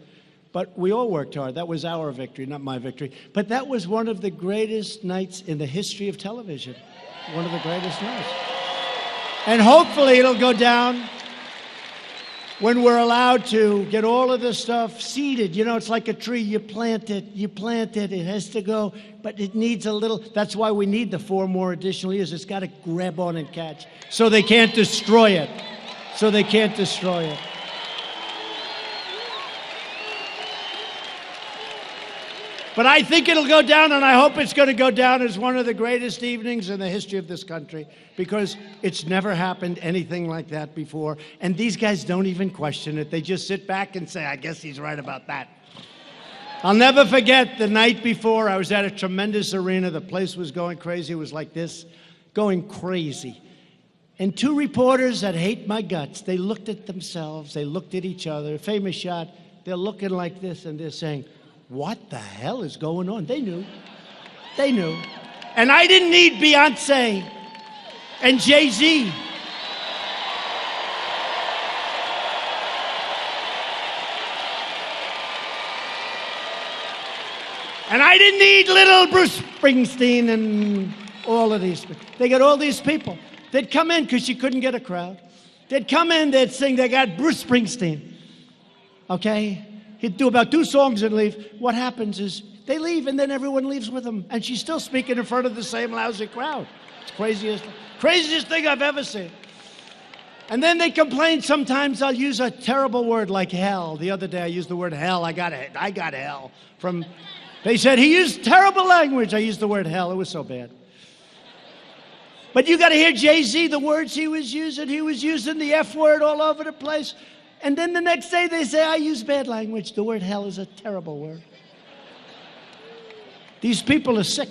but we all worked hard. That was our victory, not my victory. But that was one of the greatest nights in the history of television. One of the greatest nights. And hopefully it'll go down when we're allowed to get all of this stuff seeded. You know, it's like a tree. You plant it, it has to go, but it needs a little. That's why we need the 4 more additional years. It's got to grab on and catch. So they can't destroy it. But I think it'll go down, and I hope it's going to go down as one of the greatest evenings in the history of this country, because it's never happened anything like that before. And these guys don't even question it. They just sit back and say, I guess he's right about that. I'll never forget the night before. I was at a tremendous arena. The place was going crazy. It was like this, going crazy. And 2 reporters that hate my guts, they looked at themselves. They looked at each other. Famous shot. They're looking like this, and they're saying, what the hell is going on? They knew. And I didn't need Beyonce and Jay-Z. And I didn't need little Bruce Springsteen and all of these. They got all these people. They'd come in because you couldn't get a crowd. They'd come in, they'd sing, they got Bruce Springsteen. Okay? He'd do about 2 songs and leave. What happens is they leave, and then everyone leaves with them. And she's still speaking in front of the same lousy crowd. It's craziest thing I've ever seen. And then they complain sometimes I'll use a terrible word like hell. The other day I used the word hell. I got hell from. They said he used terrible language. I used the word hell. It was so bad. But you got to hear Jay-Z, the words he was using. He was using the F word all over the place. And then the next day they say, I use bad language. The word hell is a terrible word. These people are sick.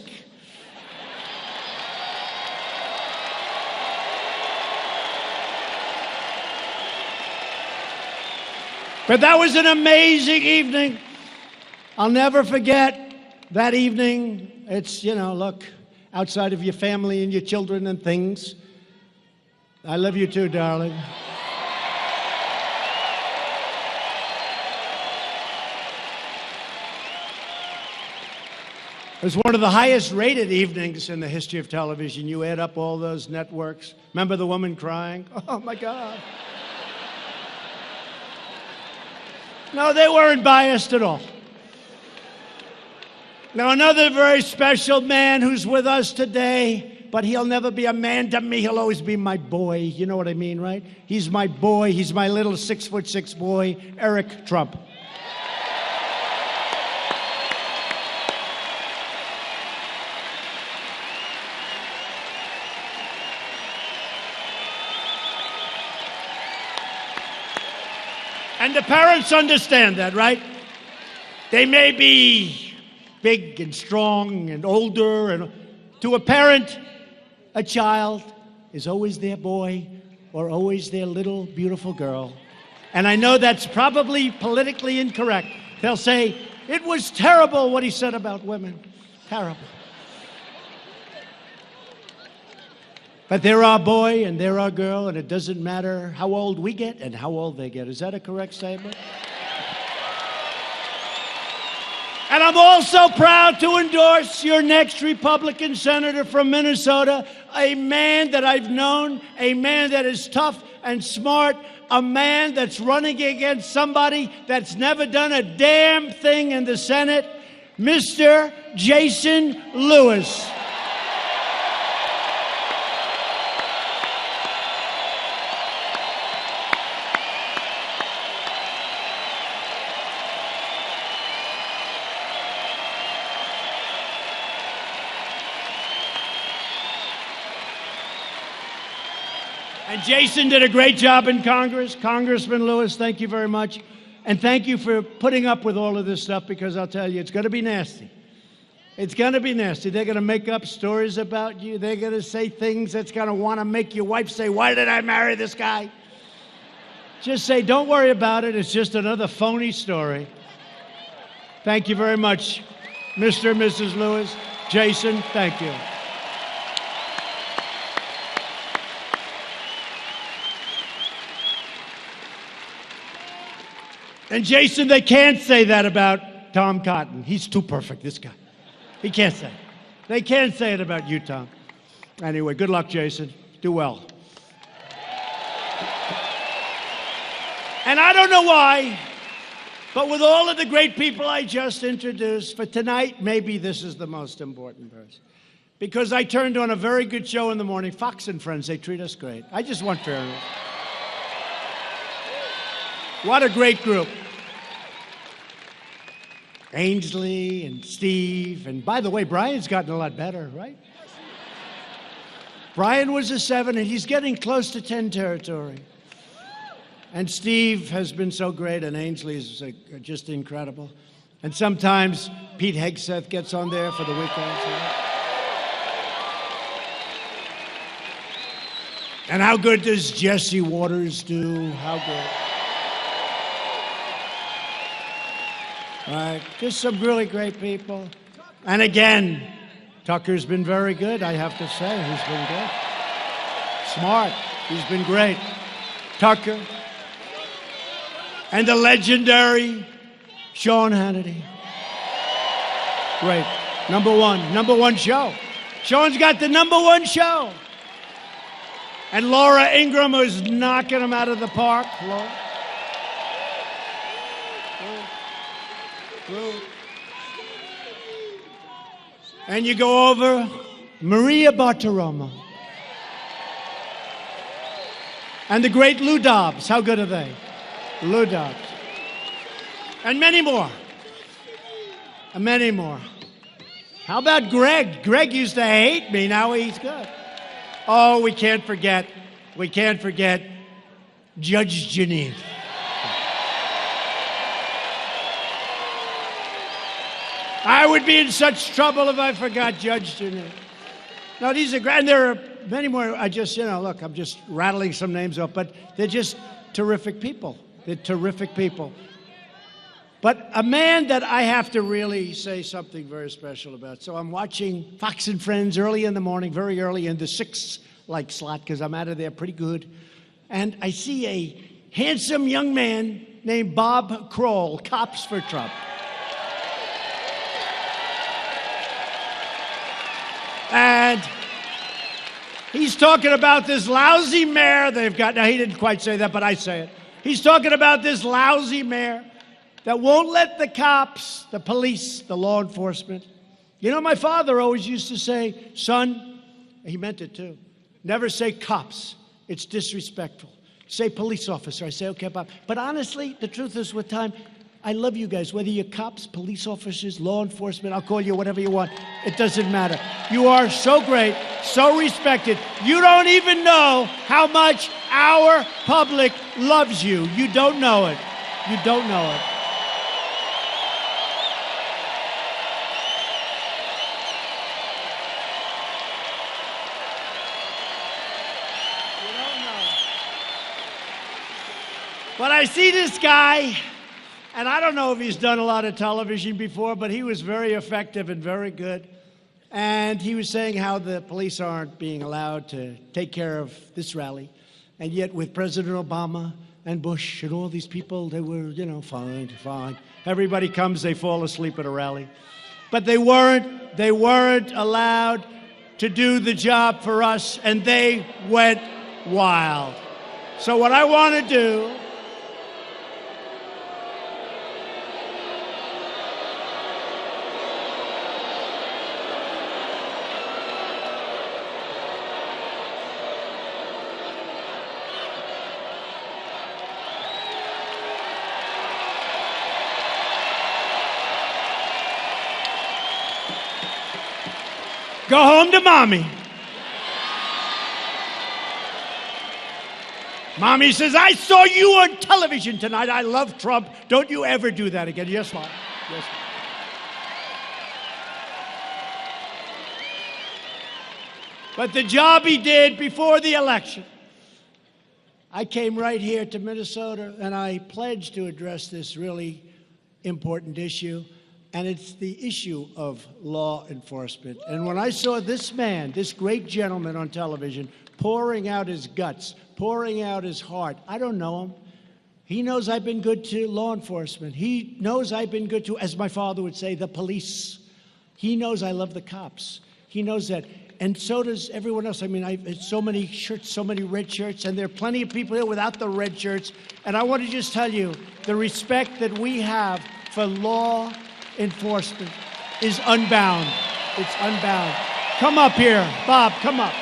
But that was an amazing evening. I'll never forget that evening. It's, look, outside of your family and your children and things. I love you too, darling. It was one of the highest rated evenings in the history of television. You add up all those networks. Remember the woman crying? Oh, my God. No, they weren't biased at all. Now, another very special man who's with us today, but he'll never be a man to me. He'll always be my boy. You know what I mean, right? He's my boy. He's my little 6'6" boy, Eric Trump. And the parents understand that, right? They may be big and strong and older, and to a parent, a child is always their boy or always their little beautiful girl. And I know that's probably politically incorrect. They'll say, it was terrible what he said about women. Terrible. But they're our boy and they're our girl, and it doesn't matter how old we get and how old they get. Is that a correct statement? And I'm also proud to endorse your next Republican senator from Minnesota, a man that I've known, a man that is tough and smart, a man that's running against somebody that's never done a damn thing in the Senate, Mr. Jason Lewis. And Jason did a great job in Congress. Congressman Lewis, thank you very much. And thank you for putting up with all of this stuff, because I'll tell you, it's going to be nasty. It's going to be nasty. They're going to make up stories about you. They're going to say things that's going to want to make your wife say, why did I marry this guy? Just say, don't worry about it. It's just another phony story. Thank you very much, Mr. and Mrs. Lewis. Jason, thank you. And Jason, they can't say that about Tom Cotton. He's too perfect, this guy. He can't say it. They can't say it about you, Tom. Anyway, good luck, Jason. Do well. And I don't know why, but with all of the great people I just introduced, for tonight, maybe this is the most important person. Because I turned on a very good show in the morning, Fox and Friends. They treat us great. I just want fairness. What a great group. Ainsley and Steve, and by the way, Brian's gotten a lot better, right? Brian was a 7, and he's getting close to 10 territory. And Steve has been so great, and Ainsley is just incredible. And sometimes Pete Hegseth gets on there for the weekends. Right? And how good does Jesse Waters do? How good? All right, just some really great people. And again, Tucker's been very good, I have to say. He's been good. Smart. He's been great. Tucker. And the legendary Sean Hannity. Great. Number one show. Sean's got the number 1 show. And Laura Ingraham was knocking him out of the park. Laura. And you go over Maria Bartiromo. And the great Lou Dobbs. How good are they? Lou Dobbs. And many more. And many more. How about Greg? Greg used to hate me. Now he's good. Oh, we can't forget Judge Jeanine. I would be in such trouble if I forgot Judge Jeanine. No, these are great. And there are many more. I just, look, I'm just rattling some names off, but they're just terrific people. They're terrific people. But a man that I have to really say something very special about. So I'm watching Fox and Friends early in the morning, very early in the 6 slot, because I'm out of there pretty good. And I see a handsome young man named Bob Kroll, Cops for Trump. And he's talking about this lousy mayor they've got. Now, he didn't quite say that, but I say it. He's talking about this lousy mayor that won't let the cops, the police, the law enforcement. My father always used to say, son, he meant it too, never say cops. It's disrespectful. Say police officer. I say, okay, Bob. But honestly, the truth is, with time, I love you guys, whether you're cops, police officers, law enforcement, I'll call you whatever you want. It doesn't matter. You are so great, so respected. You don't even know how much our public loves you. You don't know it. You don't know it. You don't know. But I see this guy. And I don't know if he's done a lot of television before, but he was very effective and very good. And he was saying how the police aren't being allowed to take care of this rally. And yet with President Obama and Bush and all these people, they were, fine. Everybody comes, they fall asleep at a rally. But they weren't allowed to do the job for us, and they went wild. So what I want to do, go home to mommy. Mommy says, I saw you on television tonight. I love Trump. Don't you ever do that again. Yes, Mom. Yes, Mom. But the job he did before the election, I came right here to Minnesota, and I pledged to address this really important issue, and it's the issue of law enforcement. And when I saw this man, this great gentleman on television, pouring out his guts, pouring out his heart, I don't know him. He knows I've been good to law enforcement. He knows I've been good to, as my father would say, the police. He knows I love the cops. He knows that. And so does everyone else. I mean, it's so many shirts, so many red shirts, and there are plenty of people here without the red shirts. And I want to just tell you, the respect that we have for law enforcement is unbound. It's unbound. Come up here, Bob, come up.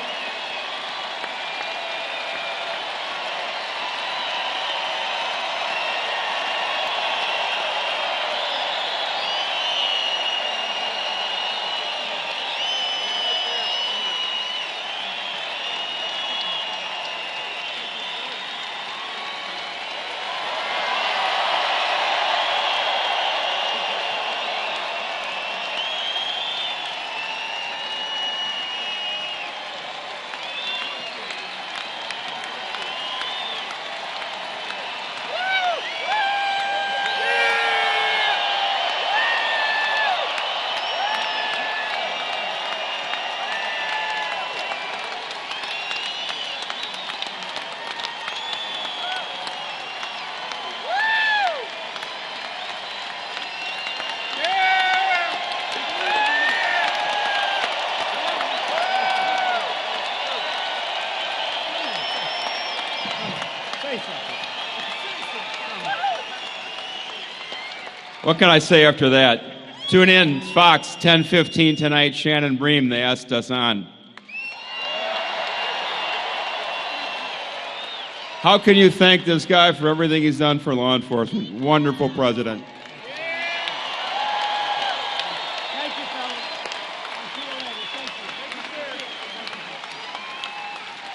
What can I say after that? Tune in, Fox, 10:15 tonight. Shannon Bream, they asked us on. How can you thank this guy for everything he's done for law enforcement? Wonderful president. Thank you, fellas.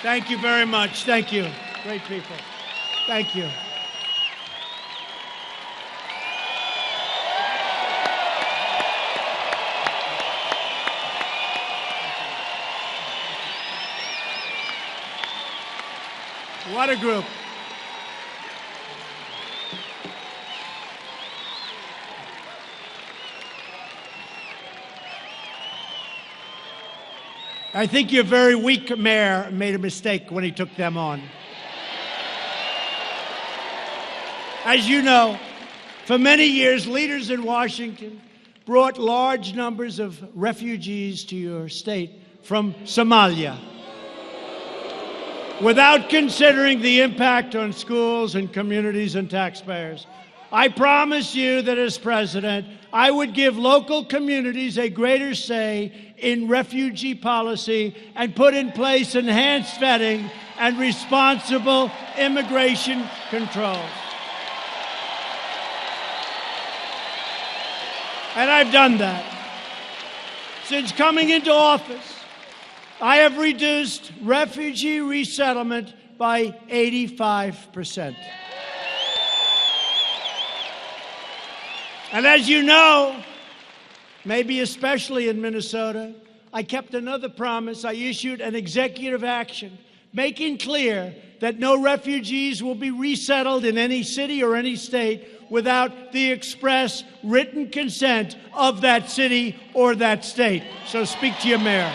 Thank you very much. Thank you. Great people. Thank you. What a group. I think your very weak mayor made a mistake when he took them on. As you know, for many years, leaders in Washington brought large numbers of refugees to your state from Somalia, without considering the impact on schools and communities and taxpayers. I promise you that as president, I would give local communities a greater say in refugee policy and put in place enhanced vetting and responsible immigration controls. And I've done that. Since coming into office, I have reduced refugee resettlement by 85%. And as you know, maybe especially in Minnesota, I kept another promise. I issued an executive action making clear that no refugees will be resettled in any city or any state without the express written consent of that city or that state. So speak to your mayor.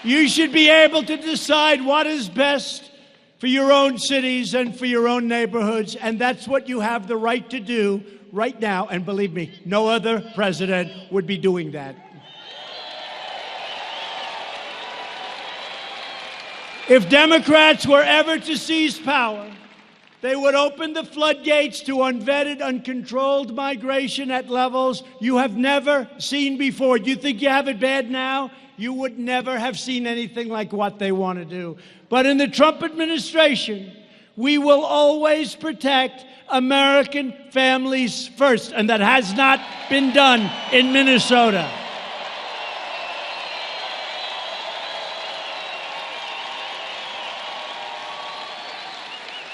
You should be able to decide what is best for your own cities and for your own neighborhoods, and that's what you have the right to do right now. And believe me, no other president would be doing that. If Democrats were ever to seize power, they would open the floodgates to unvetted, uncontrolled migration at levels you have never seen before. You think you have it bad now? You would never have seen anything like what they want to do. But in the Trump administration, We will always protect American families first, and that has not been done in Minnesota.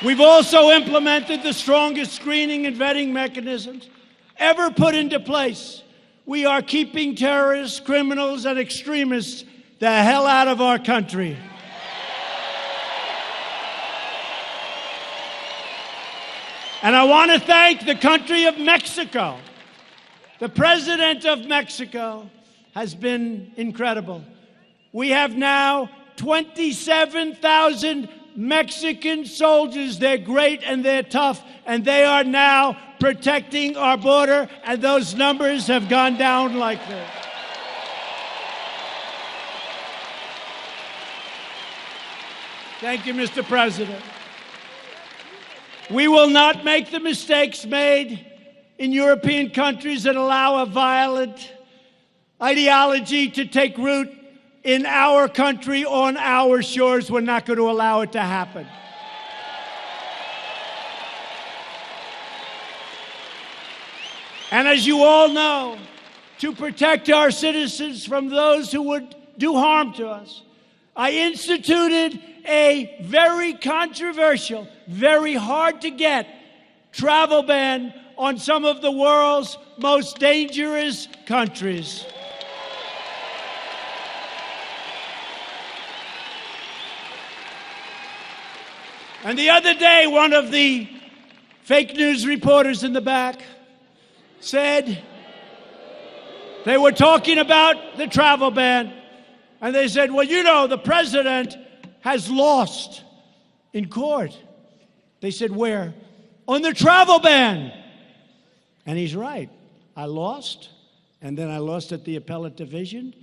We've also implemented the strongest screening and vetting mechanisms ever put into place. We are keeping terrorists, criminals, and extremists the hell out of our country. And I want to thank the country of Mexico. The president of Mexico has been incredible. We have now 27,000 Mexican soldiers. They're great and they're tough, and they are now protecting our border, and those numbers have gone down like this. Thank you, Mr. President. We will not make the mistakes made in European countries that allow a violent ideology to take root in our country, on our shores. We're not going to allow it to happen. And as you all know, to protect our citizens from those who would do harm to us, I instituted a very controversial, very hard to get travel ban on some of the world's most dangerous countries. And the other day, one of the fake news reporters in the back said they were talking about the travel ban, and they said, well, you know, the president has lost in court. They said, where? On the travel ban. And he's right. I lost, and then I lost at the appellate division,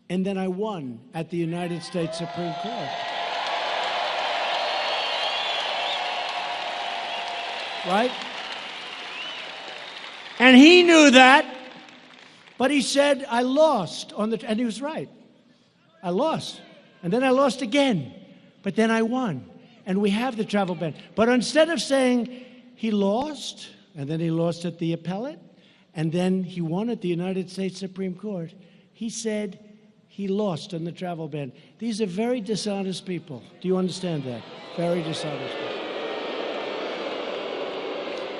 and then I won at the United States Supreme Court. Right? And he knew that, but he said, I lost on the, and he was right. I lost, and then I lost again, but then I won, and we have the travel ban. But instead of saying he lost, and then he lost at the appellate, and then he won at the United States Supreme Court, he said he lost on the travel ban. These are very dishonest people. Do you understand that? Very dishonest people.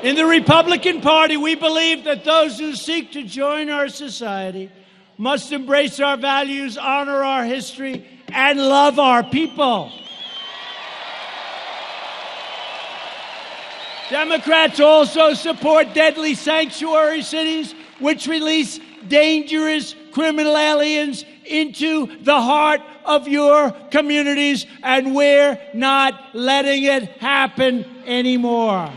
In the Republican Party, we believe that those who seek to join our society must embrace our values, honor our history, and love our people. Democrats also support deadly sanctuary cities, which release dangerous criminal aliens into the heart of your communities, and we're not letting it happen anymore.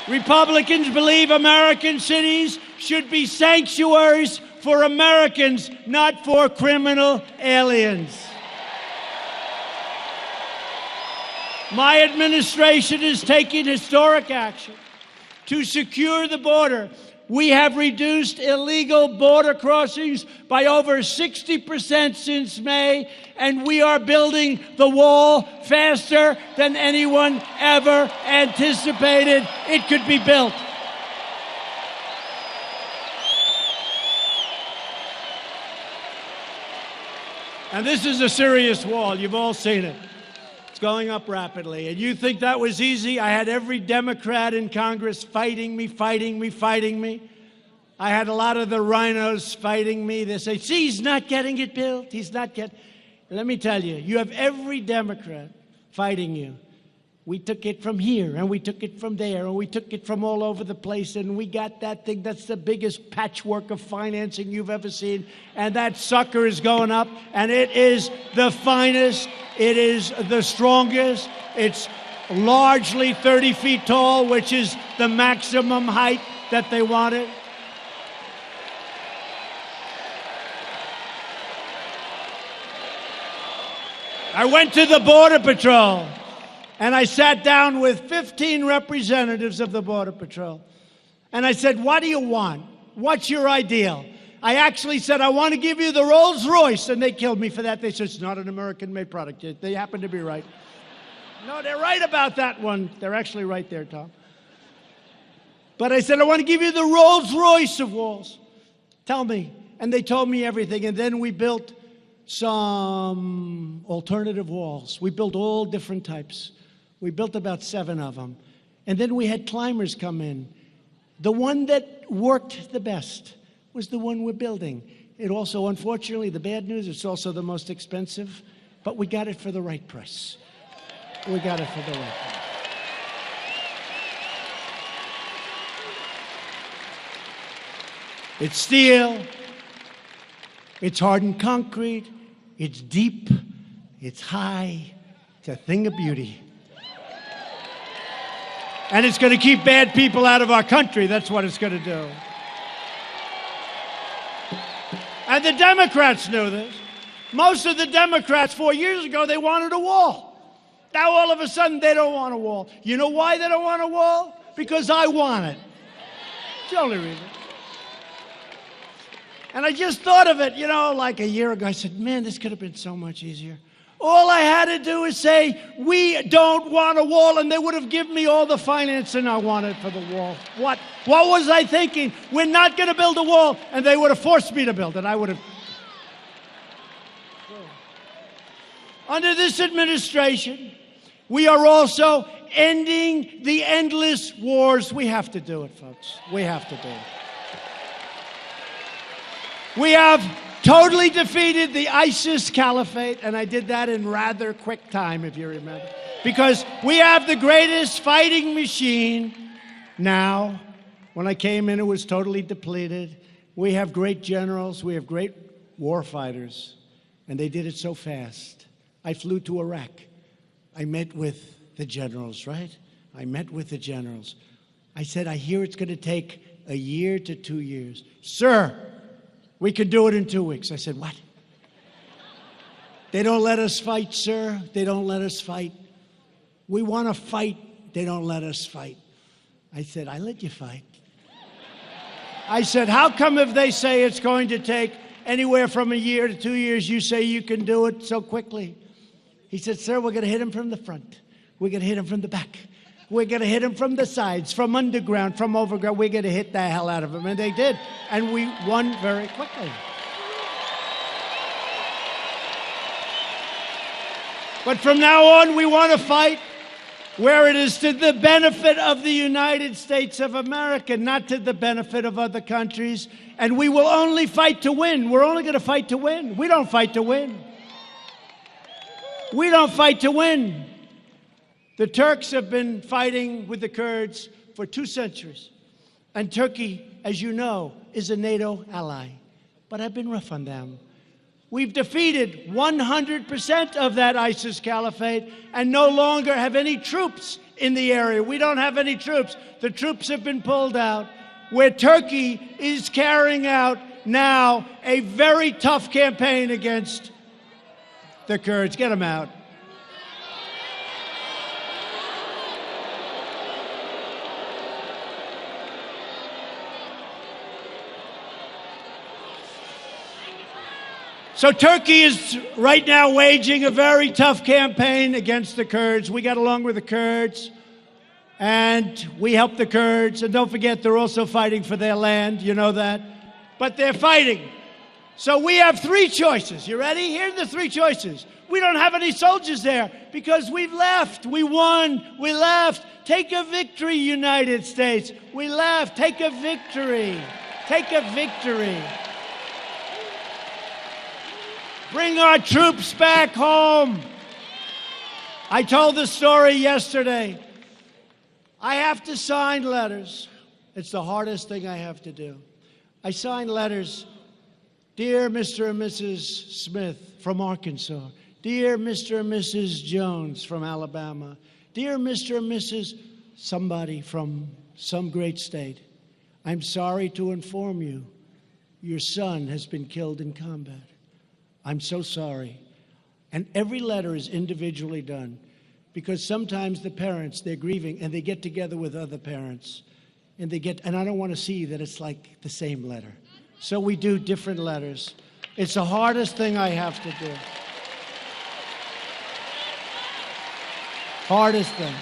Republicans believe American cities should be sanctuaries for Americans, not for criminal aliens. My administration is taking historic action to secure the border. We have reduced illegal border crossings by over 60% since May, and we are building the wall faster than anyone ever anticipated it could be built. And this is a serious wall. You've all seen it. It's going up rapidly. And you think that was easy? I had every Democrat in Congress fighting me. I had a lot of the rhinos fighting me. They say, see, he's not getting it built. He's not getting. Let me tell you, you have every Democrat fighting you. We took it from here, and we took it from there, and we took it from all over the place, and we got that thing. That's the biggest patchwork of financing you've ever seen. And that sucker is going up, and it is the finest. It is the strongest. It's largely 30 feet tall, which is the maximum height that they wanted. I went to the Border Patrol, and I sat down with 15 representatives of the Border Patrol. And I said, what do you want? What's your ideal? I actually said, I want to give you the Rolls Royce, and they killed me for that. They said, it's not an American-made product. They happen to be right. No, they're right about that one. They're actually right there, Tom. But I said, I want to give you the Rolls Royce of walls. Tell me. And they told me everything. And then we built some alternative walls. We built all different types. We built about 7 of them. And then we had climbers come in. The one that worked the best was the one we're building. It also, unfortunately, the bad news, it's also the most expensive, but we got it for the right price. We got it for the right price. It's steel, it's hardened concrete, it's deep, it's high, it's a thing of beauty. And it's going to keep bad people out of our country. That's what it's going to do. And the Democrats knew this. Most of the Democrats 4 years ago, they wanted a wall. Now all of a sudden, they don't want a wall. You know why they don't want a wall? Because I want it. It's the only reason. And I just thought of it, like a year ago. I said, man, this could have been so much easier. All I had to do is say, we don't want a wall, and they would have given me all the financing I wanted for the wall. What was I thinking? We're not going to build a wall, and they would have forced me to build it. I would have. Under this administration, we are also ending the endless wars. We have to do it, folks. We have to do it. We have totally defeated the ISIS caliphate, and I did that in rather quick time, if you remember. Because we have the greatest fighting machine now. When I came in, it was totally depleted. We have great generals. We have great war fighters, and they did it so fast. I flew to Iraq. I met with the generals, right? I met with the generals. I said, I hear it's going to take a year to 2 years. Sir, we could do it in 2 weeks. I said, what? They don't let us fight, sir. They don't let us fight. We want to fight. They don't let us fight. I said, I let you fight. I said, how come if they say it's going to take anywhere from a year to 2 years, you say you can do it so quickly? He said, sir, we're going to hit him from the front. We're going to hit him from the back. We're going to hit him from the sides, from underground, from overground. We're going to hit the hell out of him. And they did. And we won very quickly. But from now on, we want to fight where it is to the benefit of the United States of America, not to the benefit of other countries. And we will only fight to win. We're only going to fight to win. We don't fight to win. We don't fight to win. The Turks have been fighting with the Kurds for 2 centuries. And Turkey, as you know, is a NATO ally. But I've been rough on them. We've defeated 100% of that ISIS caliphate and no longer have any troops in the area. We don't have any troops. The troops have been pulled out. Where Turkey is carrying out now a very tough campaign against the Kurds. Get them out. So Turkey is right now waging a very tough campaign against the Kurds. We got along with the Kurds, and we help the Kurds. And don't forget, they're also fighting for their land. You know that. But they're fighting. So we have 3 choices. You ready? Here are the 3 choices. We don't have any soldiers there because we've left. We won. We left. Take a victory, United States. We left. Take a victory. Take a victory. Bring our troops back home. I told the story yesterday. I have to sign letters. It's the hardest thing I have to do. I sign letters. Dear Mr. and Mrs. Smith from Arkansas. Dear Mr. and Mrs. Jones from Alabama. Dear Mr. and Mrs. somebody from some great state. I'm sorry to inform you, your son has been killed in combat. I'm so sorry. And every letter is individually done because sometimes the parents, they're grieving and they get together with other parents and I don't want to see that it's like the same letter. So we do different letters. It's the hardest thing I have to do. Hardest thing.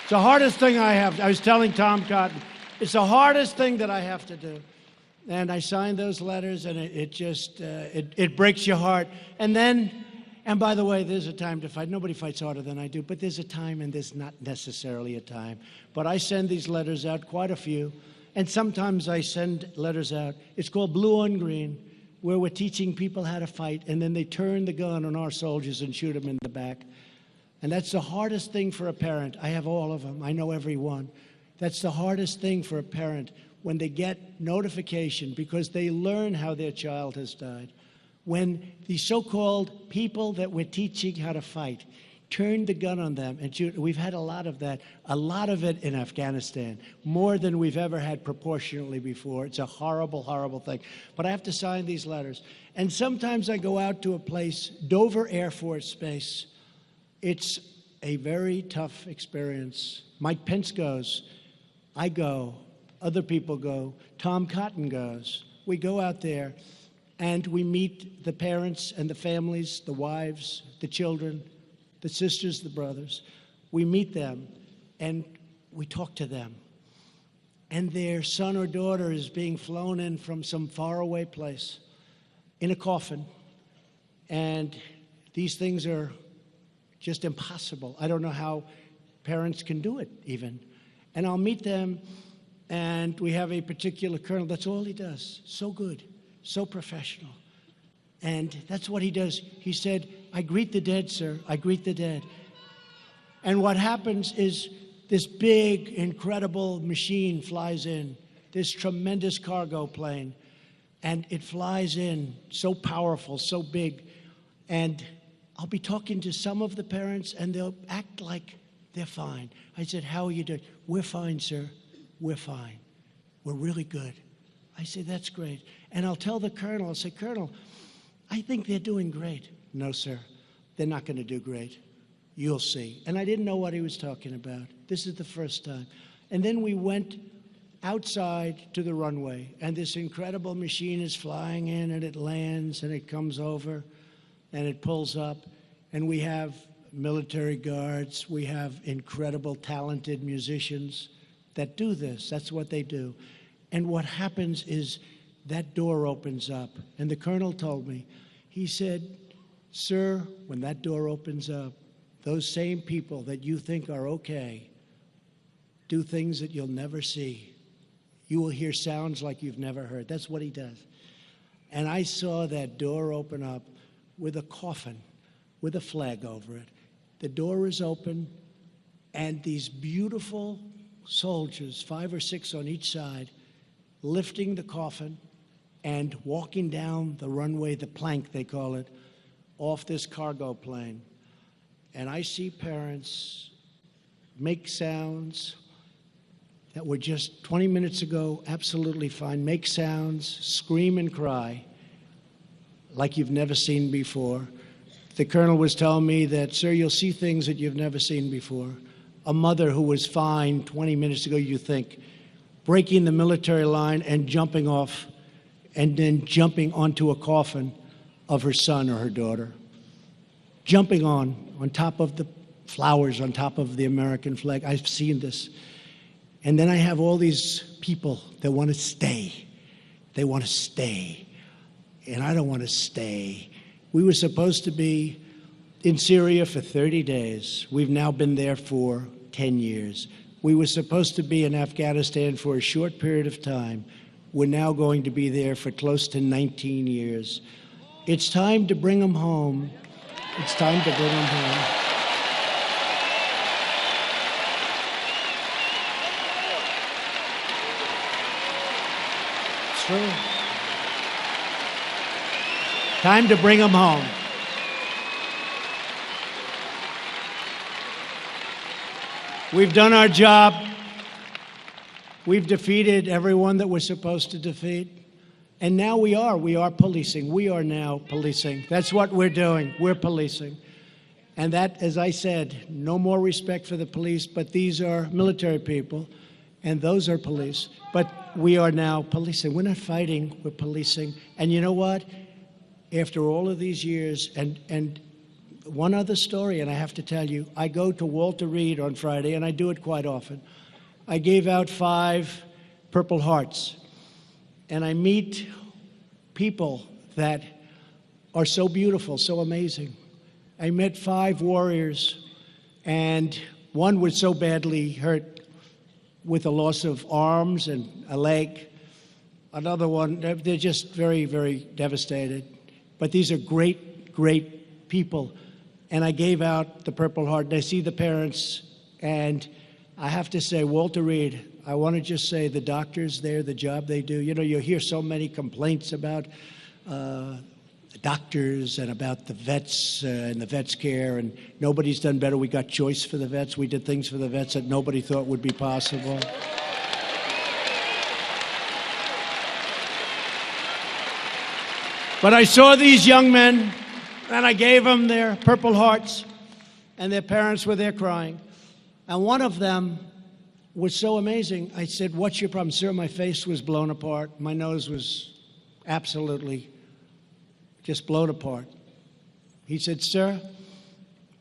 It's the hardest thing I have. I was telling Tom Cotton, it's the hardest thing that I have to do. And I signed those letters, and it just, it breaks your heart. And then, and by the way, there's a time to fight. Nobody fights harder than I do, but there's a time and there's not necessarily a time. But I send these letters out, quite a few. And sometimes I send letters out. It's called Blue on Green, where we're teaching people how to fight, and then they turn the gun on our soldiers and shoot them in the back. And that's the hardest thing for a parent. I have all of them. I know every one. That's the hardest thing for a parent when they get notification because they learn how their child has died. When the so-called people that we're teaching how to fight turn the gun on them and shoot. We've had a lot of that, a lot of it in Afghanistan, more than we've ever had proportionally before. It's a horrible, horrible thing. But I have to sign these letters. And sometimes I go out to a place, Dover Air Force Base. It's a very tough experience. Mike Pence goes. I go. Other people go. Tom Cotton goes. We go out there, and we meet the parents and the families, the wives, the children, the sisters, the brothers. We meet them, and we talk to them. And their son or daughter is being flown in from some faraway place in a coffin. And these things are just impossible. I don't know how parents can do it, even. And I'll meet them, and we have a particular colonel. That's all he does. So good, so professional. And that's what he does. He said, I greet the dead, sir. I greet the dead. And what happens is this big, incredible machine flies in, this tremendous cargo plane. And it flies in, so powerful, so big. And I'll be talking to some of the parents, and they'll act like they're fine. I said, how are you doing? We're fine, sir. We're fine. We're really good. I say, that's great. And I'll tell the colonel, I'll say, Colonel, I think they're doing great. No, sir, they're not going to do great. You'll see. And I didn't know what he was talking about. This is the first time. And then we went outside to the runway, and this incredible machine is flying in, and it lands, and it comes over, and it pulls up, and we have military guards. We have incredible, talented musicians that do this. That's what they do. And what happens is that door opens up. And the colonel told me, he said, sir, when that door opens up, those same people that you think are okay do things that you'll never see. You will hear sounds like you've never heard. That's what he does. And I saw that door open up with a coffin, with a flag over it. The door is open, and these beautiful soldiers, 5 or 6 on each side, lifting the coffin and walking down the runway, the plank they call it, off this cargo plane. And I see parents make sounds that were just 20 minutes ago absolutely fine, make sounds, scream and cry like you've never seen before. The colonel was telling me that, sir, you'll see things that you've never seen before. A mother who was fine 20 minutes ago, you think, breaking the military line and jumping off, and then jumping onto a coffin of her son or her daughter. Jumping on top of the flowers, on top of the American flag. I've seen this. And then I have all these people that want to stay. They want to stay. And I don't want to stay. We were supposed to be in Syria for 30 days. We've now been there for 10 years. We were supposed to be in Afghanistan for a short period of time. We're now going to be there for close to 19 years. It's time to bring them home. It's time to bring them home. It's true. Time to bring them home. We've done our job. We've defeated everyone that we're supposed to defeat. And now we are policing. We are now policing. That's what we're doing. We're policing. And that, as I said, no more respect for the police, but these are military people. And those are police. But we are now policing. We're not fighting, we're policing. And you know what? After all of these years, and one other story, and I have to tell you, I go to Walter Reed on Friday, and I do it quite often. I gave out 5 Purple Hearts, and I meet people that are so beautiful, so amazing. I met 5 warriors, and one was so badly hurt with a loss of arms and a leg. Another one, they're just very, very devastated. But these are great, great people. And I gave out the Purple Heart, and I see the parents, and I have to say, Walter Reed, I want to just say the doctors there, the job they do. You know, you hear so many complaints about doctors and about the vets and the vets care, and nobody's done better. We got choice for the vets. We did things for the vets that nobody thought would be possible. But I saw these young men, and I gave them their Purple Hearts, and their parents were there crying. And one of them was so amazing. I said, "What's your problem?" "Sir, my face was blown apart. My nose was absolutely just blown apart." He said, "Sir,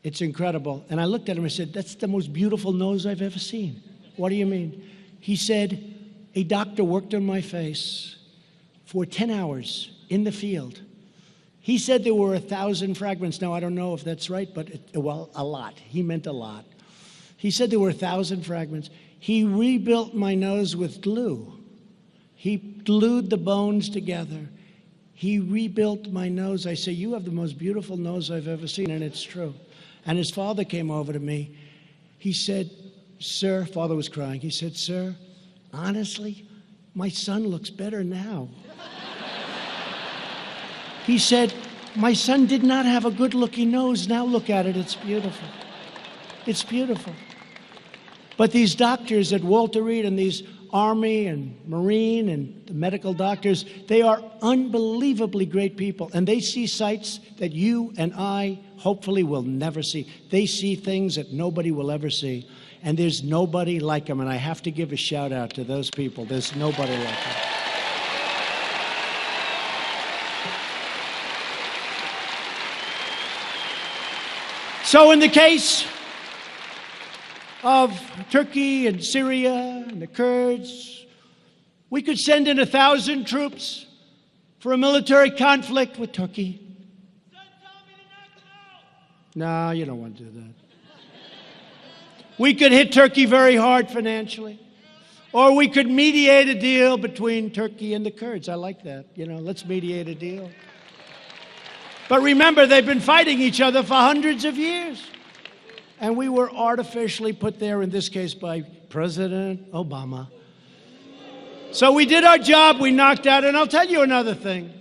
it's incredible." And I looked at him and I said, "That's the most beautiful nose I've ever seen." "What do you mean?" He said, "A doctor worked on my face for 10 hours in the field. He said there were 1,000 fragments." Now, I don't know if that's right, but, well, a lot. He meant a lot. He said there were 1,000 fragments. He rebuilt my nose with glue. He glued the bones together. He rebuilt my nose. I say, "You have the most beautiful nose I've ever seen," and it's true. And his father came over to me. He said, "Sir," father was crying. He said, "Sir, honestly, my son looks better now." He said, "My son did not have a good-looking nose. Now look at it. It's beautiful. It's beautiful." But these doctors at Walter Reed and these Army and Marine and the medical doctors, they are unbelievably great people. And they see sights that you and I hopefully will never see. They see things that nobody will ever see. And there's nobody like them. And I have to give a shout out to those people. There's nobody like them. So in the case of Turkey and Syria and the Kurds, we could send in 1,000 troops for a military conflict with Turkey. No, you don't want to do that. We could hit Turkey very hard financially. Or we could mediate a deal between Turkey and the Kurds. I like that. You know, let's mediate a deal. But remember, they've been fighting each other for hundreds of years. And we were artificially put there, in this case, by President Obama. So we did our job, we knocked out, and I'll tell you another thing.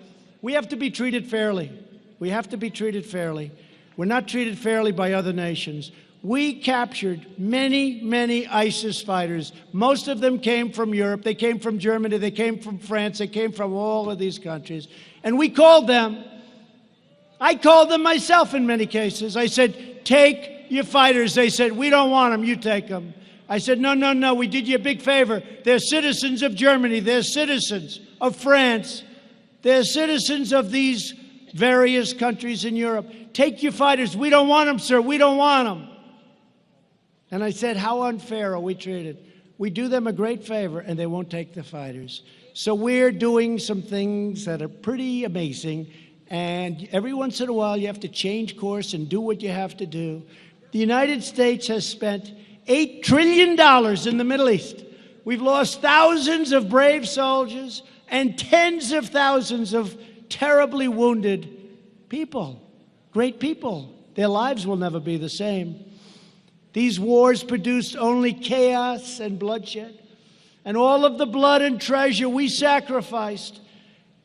We have to be treated fairly. We have to be treated fairly. We're not treated fairly by other nations. We captured many, many ISIS fighters. Most of them came from Europe. They came from Germany. They came from France. They came from all of these countries. And we called them. I called them myself in many cases. I said, "Take your fighters." They said, "We don't want them. You take them." I said, No. We did you a big favor. They're citizens of Germany. They're citizens of France. They're citizens of these various countries in Europe. Take your fighters. We don't want them, sir. We don't want them. And I said, how unfair are we treated? We do them a great favor, and they won't take the fighters. So we're doing some things that are pretty amazing. And every once in a while, you have to change course and do what you have to do. The United States has spent $8 trillion in the Middle East. We've lost thousands of brave soldiers and tens of thousands of terribly wounded people, great people. Their lives will never be the same. These wars produced only chaos and bloodshed. And all of the blood and treasure we sacrificed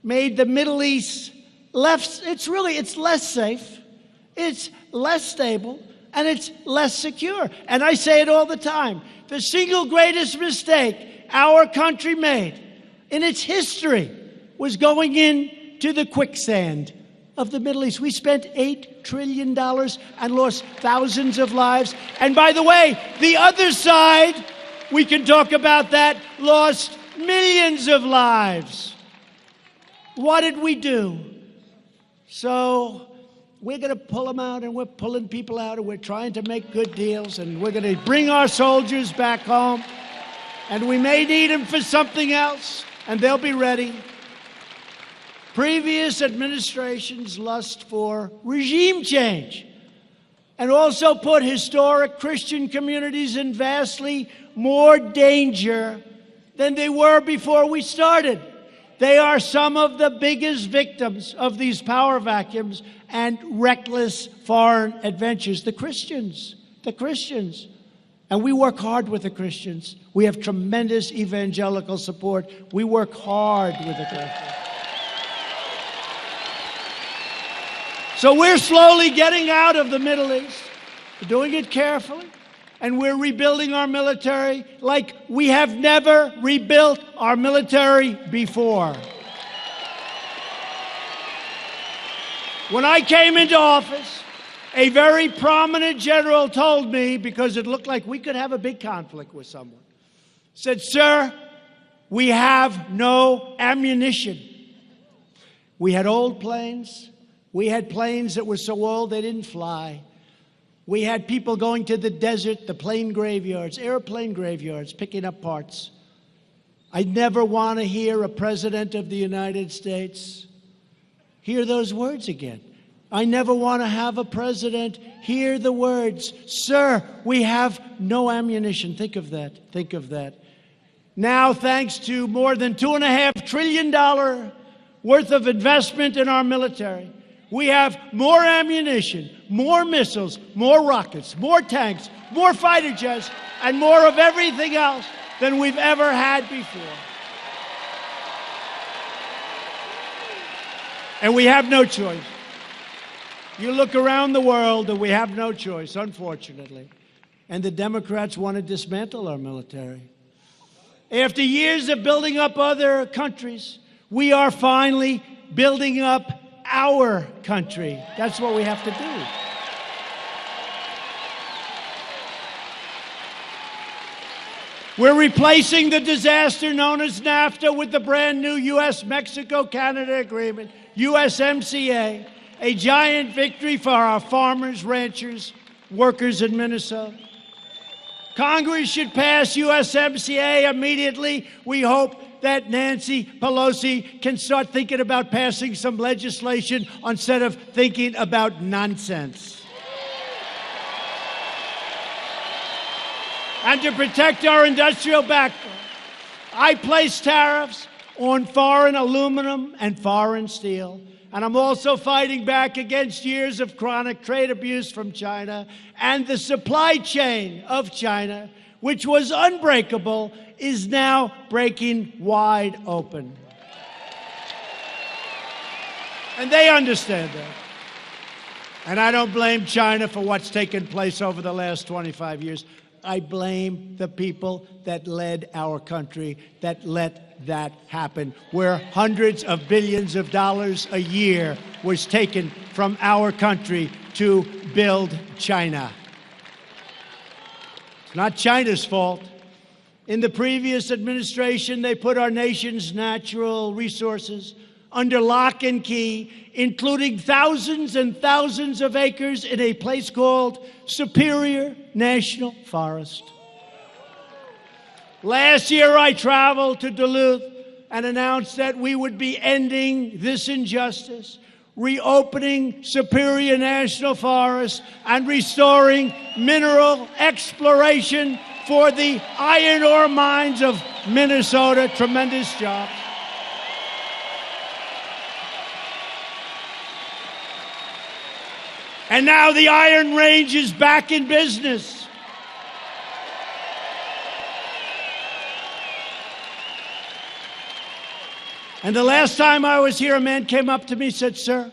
made the Middle East it's less safe, it's less stable, and it's less secure. And I say it all the time. The single greatest mistake our country made in its history was going into the quicksand of the Middle East. We spent $8 trillion and lost thousands of lives. And by the way, the other side We can talk about that. Lost millions of lives. What did we do? So we're going to pull them out, and we're pulling people out, and we're trying to make good deals, and we're going to bring our soldiers back home, and we may need them for something else, and they'll be ready. Previous administrations lust for regime change and also put historic Christian communities in vastly more danger than they were before we started. They are some of the biggest victims of these power vacuums and reckless foreign adventures. The Christians. And we work hard with the Christians. We have tremendous evangelical support. We work hard with the Christians. So we're slowly getting out of the Middle East. We're doing it carefully. And we're rebuilding our military like we have never rebuilt our military before. When I came into office, a very prominent general told me, because it looked like we could have a big conflict with someone, said, "Sir, we have no ammunition." We had old planes. We had planes that were so old they didn't fly. We had people going to the desert, the plane graveyards, airplane graveyards, picking up parts. I never want to hear a president of the United States hear those words again. I never want to have a president hear the words, "Sir, we have no ammunition." Think of that. Think of that. Now, thanks to more than $2.5 trillion worth of investment in our military, we have more ammunition, more missiles, more rockets, more tanks, more fighter jets, and more of everything else than we've ever had before. And we have no choice. You look around the world and we have no choice, unfortunately. And the Democrats want to dismantle our military. After years of building up other countries, we are finally building up our country. That's what we have to do. We're replacing the disaster known as NAFTA with the brand new U.S.-Mexico-Canada agreement, USMCA, a giant victory for our farmers, ranchers, workers in Minnesota. Congress should pass USMCA immediately. We hope that Nancy Pelosi can start thinking about passing some legislation instead of thinking about nonsense. And to protect our industrial backbone, I place tariffs on foreign aluminum and foreign steel. And I'm also fighting back against years of chronic trade abuse from China and the supply chain of China, which was unbreakable, is now breaking wide open. And they understand that. And I don't blame China for what's taken place over the last 25 years. I blame the people that led our country, that let that happen, where hundreds of billions of dollars a year was taken from our country to build China. It's not China's fault. In the previous administration, they put our nation's natural resources under lock and key, including thousands and thousands of acres in a place called Superior National Forest. Last year, I traveled to Duluth and announced that we would be ending this injustice, reopening Superior National Forest, and restoring mineral exploration for the iron ore mines of Minnesota. Tremendous job. And now the Iron Range is back in business. And the last time I was here, a man came up to me and said, "Sir,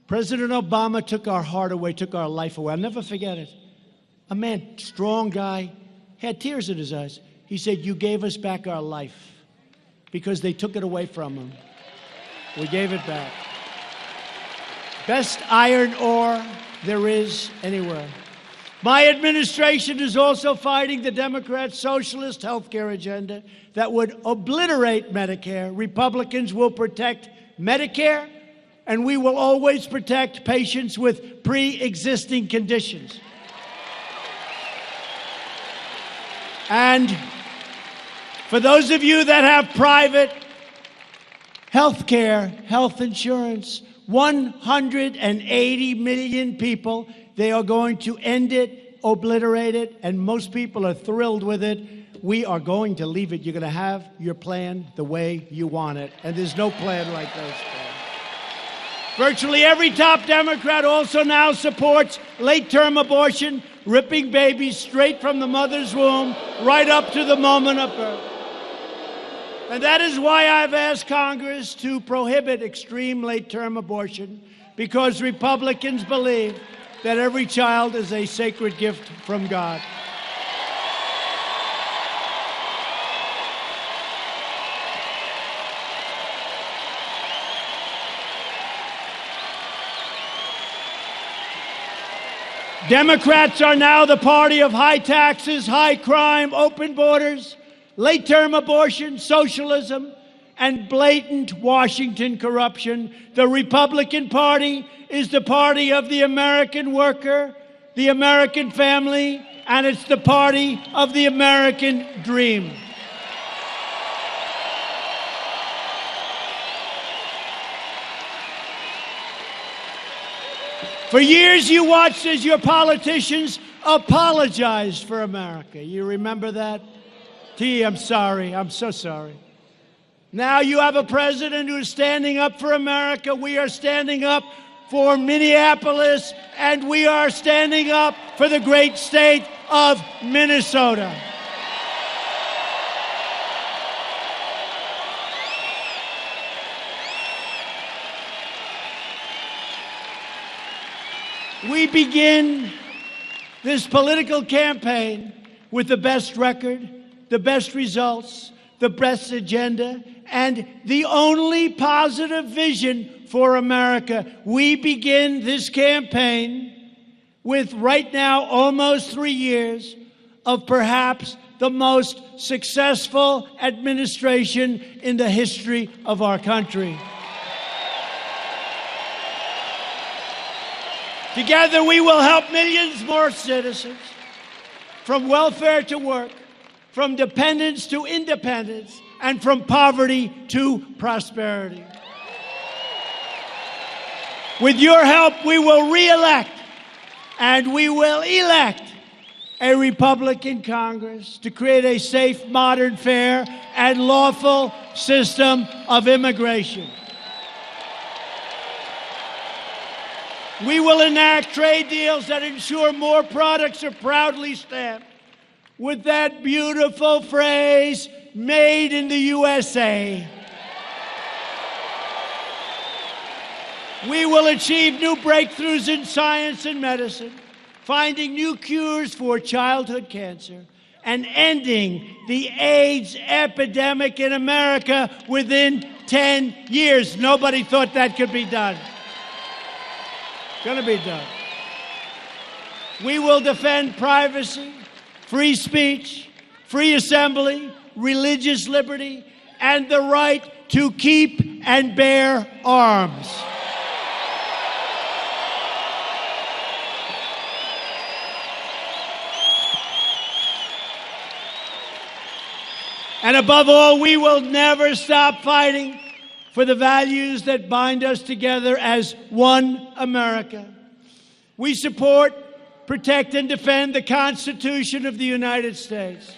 President Obama took our heart away, took our life away." I'll never forget it. A man, strong guy, had tears in his eyes. He said, "You gave us back our life because they took it away from him. We gave it back." Best iron ore there is anywhere. My administration is also fighting the Democrats' socialist health care agenda that would obliterate Medicare. Republicans will protect Medicare, and we will always protect patients with pre-existing conditions. And for those of you that have private health care, health insurance, 180 million people, they are going to end it, obliterate it, and most people are thrilled with it. We are going to leave it. You're going to have your plan the way you want it, and there's no plan like those plans. Virtually every top Democrat also now supports late-term abortion, ripping babies straight from the mother's womb right up to the moment of birth. And that is why I've asked Congress to prohibit extreme late-term abortion, because Republicans believe that every child is a sacred gift from God. Democrats are now the party of high taxes, high crime, open borders, late-term abortion, socialism, and blatant Washington corruption. The Republican Party is the party of the American worker, the American family, and it's the party of the American dream. For years, you watched as your politicians apologized for America. You remember that? T, I'm sorry. I'm so sorry. Now you have a president who is standing up for America. We are standing up for Minneapolis, and we are standing up for the great state of Minnesota. We begin this political campaign with the best record, the best results, the best agenda, and the only positive vision for America. We begin this campaign with, right now, almost 3 years of perhaps the most successful administration in the history of our country. Together, we will help millions more citizens, from welfare to work, from dependence to independence, and from poverty to prosperity. With your help, we will re-elect and we will elect a Republican Congress to create a safe, modern, fair, and lawful system of immigration. We will enact trade deals that ensure more products are proudly stamped with that beautiful phrase, made in the USA. We will achieve new breakthroughs in science and medicine, finding new cures for childhood cancer, and ending the AIDS epidemic in America within 10 years. Nobody thought that could be done. Gonna be done. We will defend privacy, free speech, free assembly, religious liberty, and the right to keep and bear arms. And above all, we will never stop fighting for the values that bind us together as one America. We support, protect, and defend the Constitution of the United States.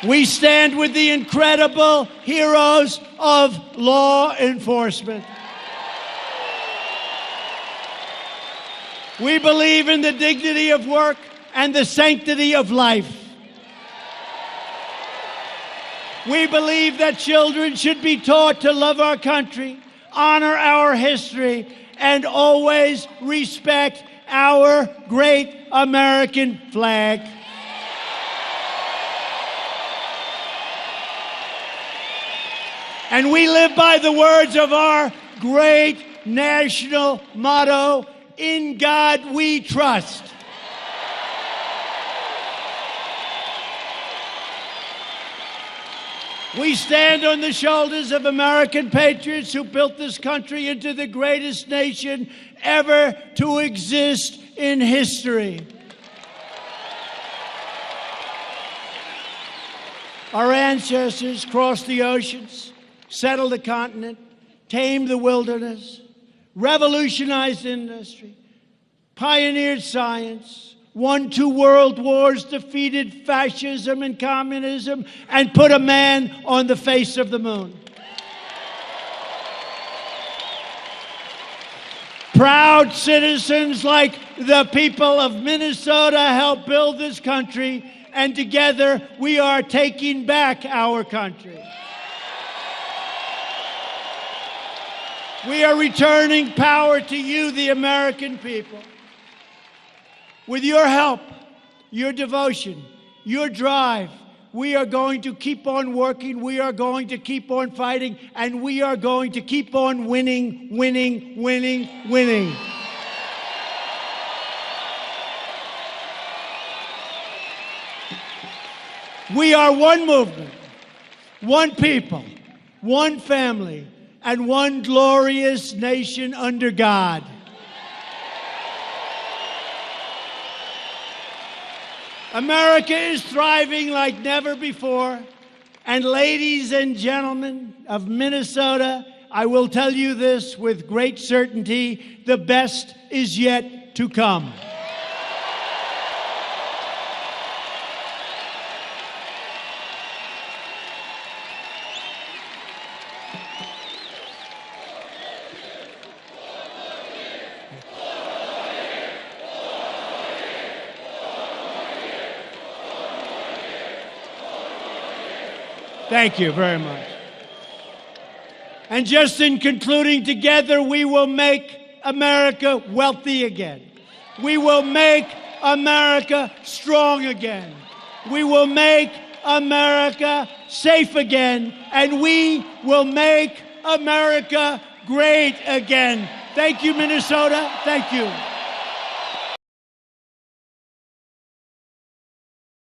We stand with the incredible heroes of law enforcement. We believe in the dignity of work and the sanctity of life. We believe that children should be taught to love our country, honor our history, and always respect our great American flag. And we live by the words of our great national motto, "In God We Trust." We stand on the shoulders of American patriots who built this country into the greatest nation ever to exist in history. Our ancestors crossed the oceans, settled the continent, tamed the wilderness, revolutionized industry, pioneered science, won 2 world wars, defeated fascism and communism, and put a man on the face of the moon. Proud citizens like the people of Minnesota helped build this country, and together we are taking back our country. We are returning power to you, the American people. With your help, your devotion, your drive, we are going to keep on working, we are going to keep on fighting, and we are going to keep on winning, winning, winning, winning. We are one movement, one people, one family, and one glorious nation under God. America is thriving like never before. And ladies and gentlemen of Minnesota, I will tell you this with great certainty: the best is yet to come. Thank you very much. And just in concluding, together we will make America wealthy again. We will make America strong again. We will make America safe again. And we will make America great again. Thank you, Minnesota. Thank you.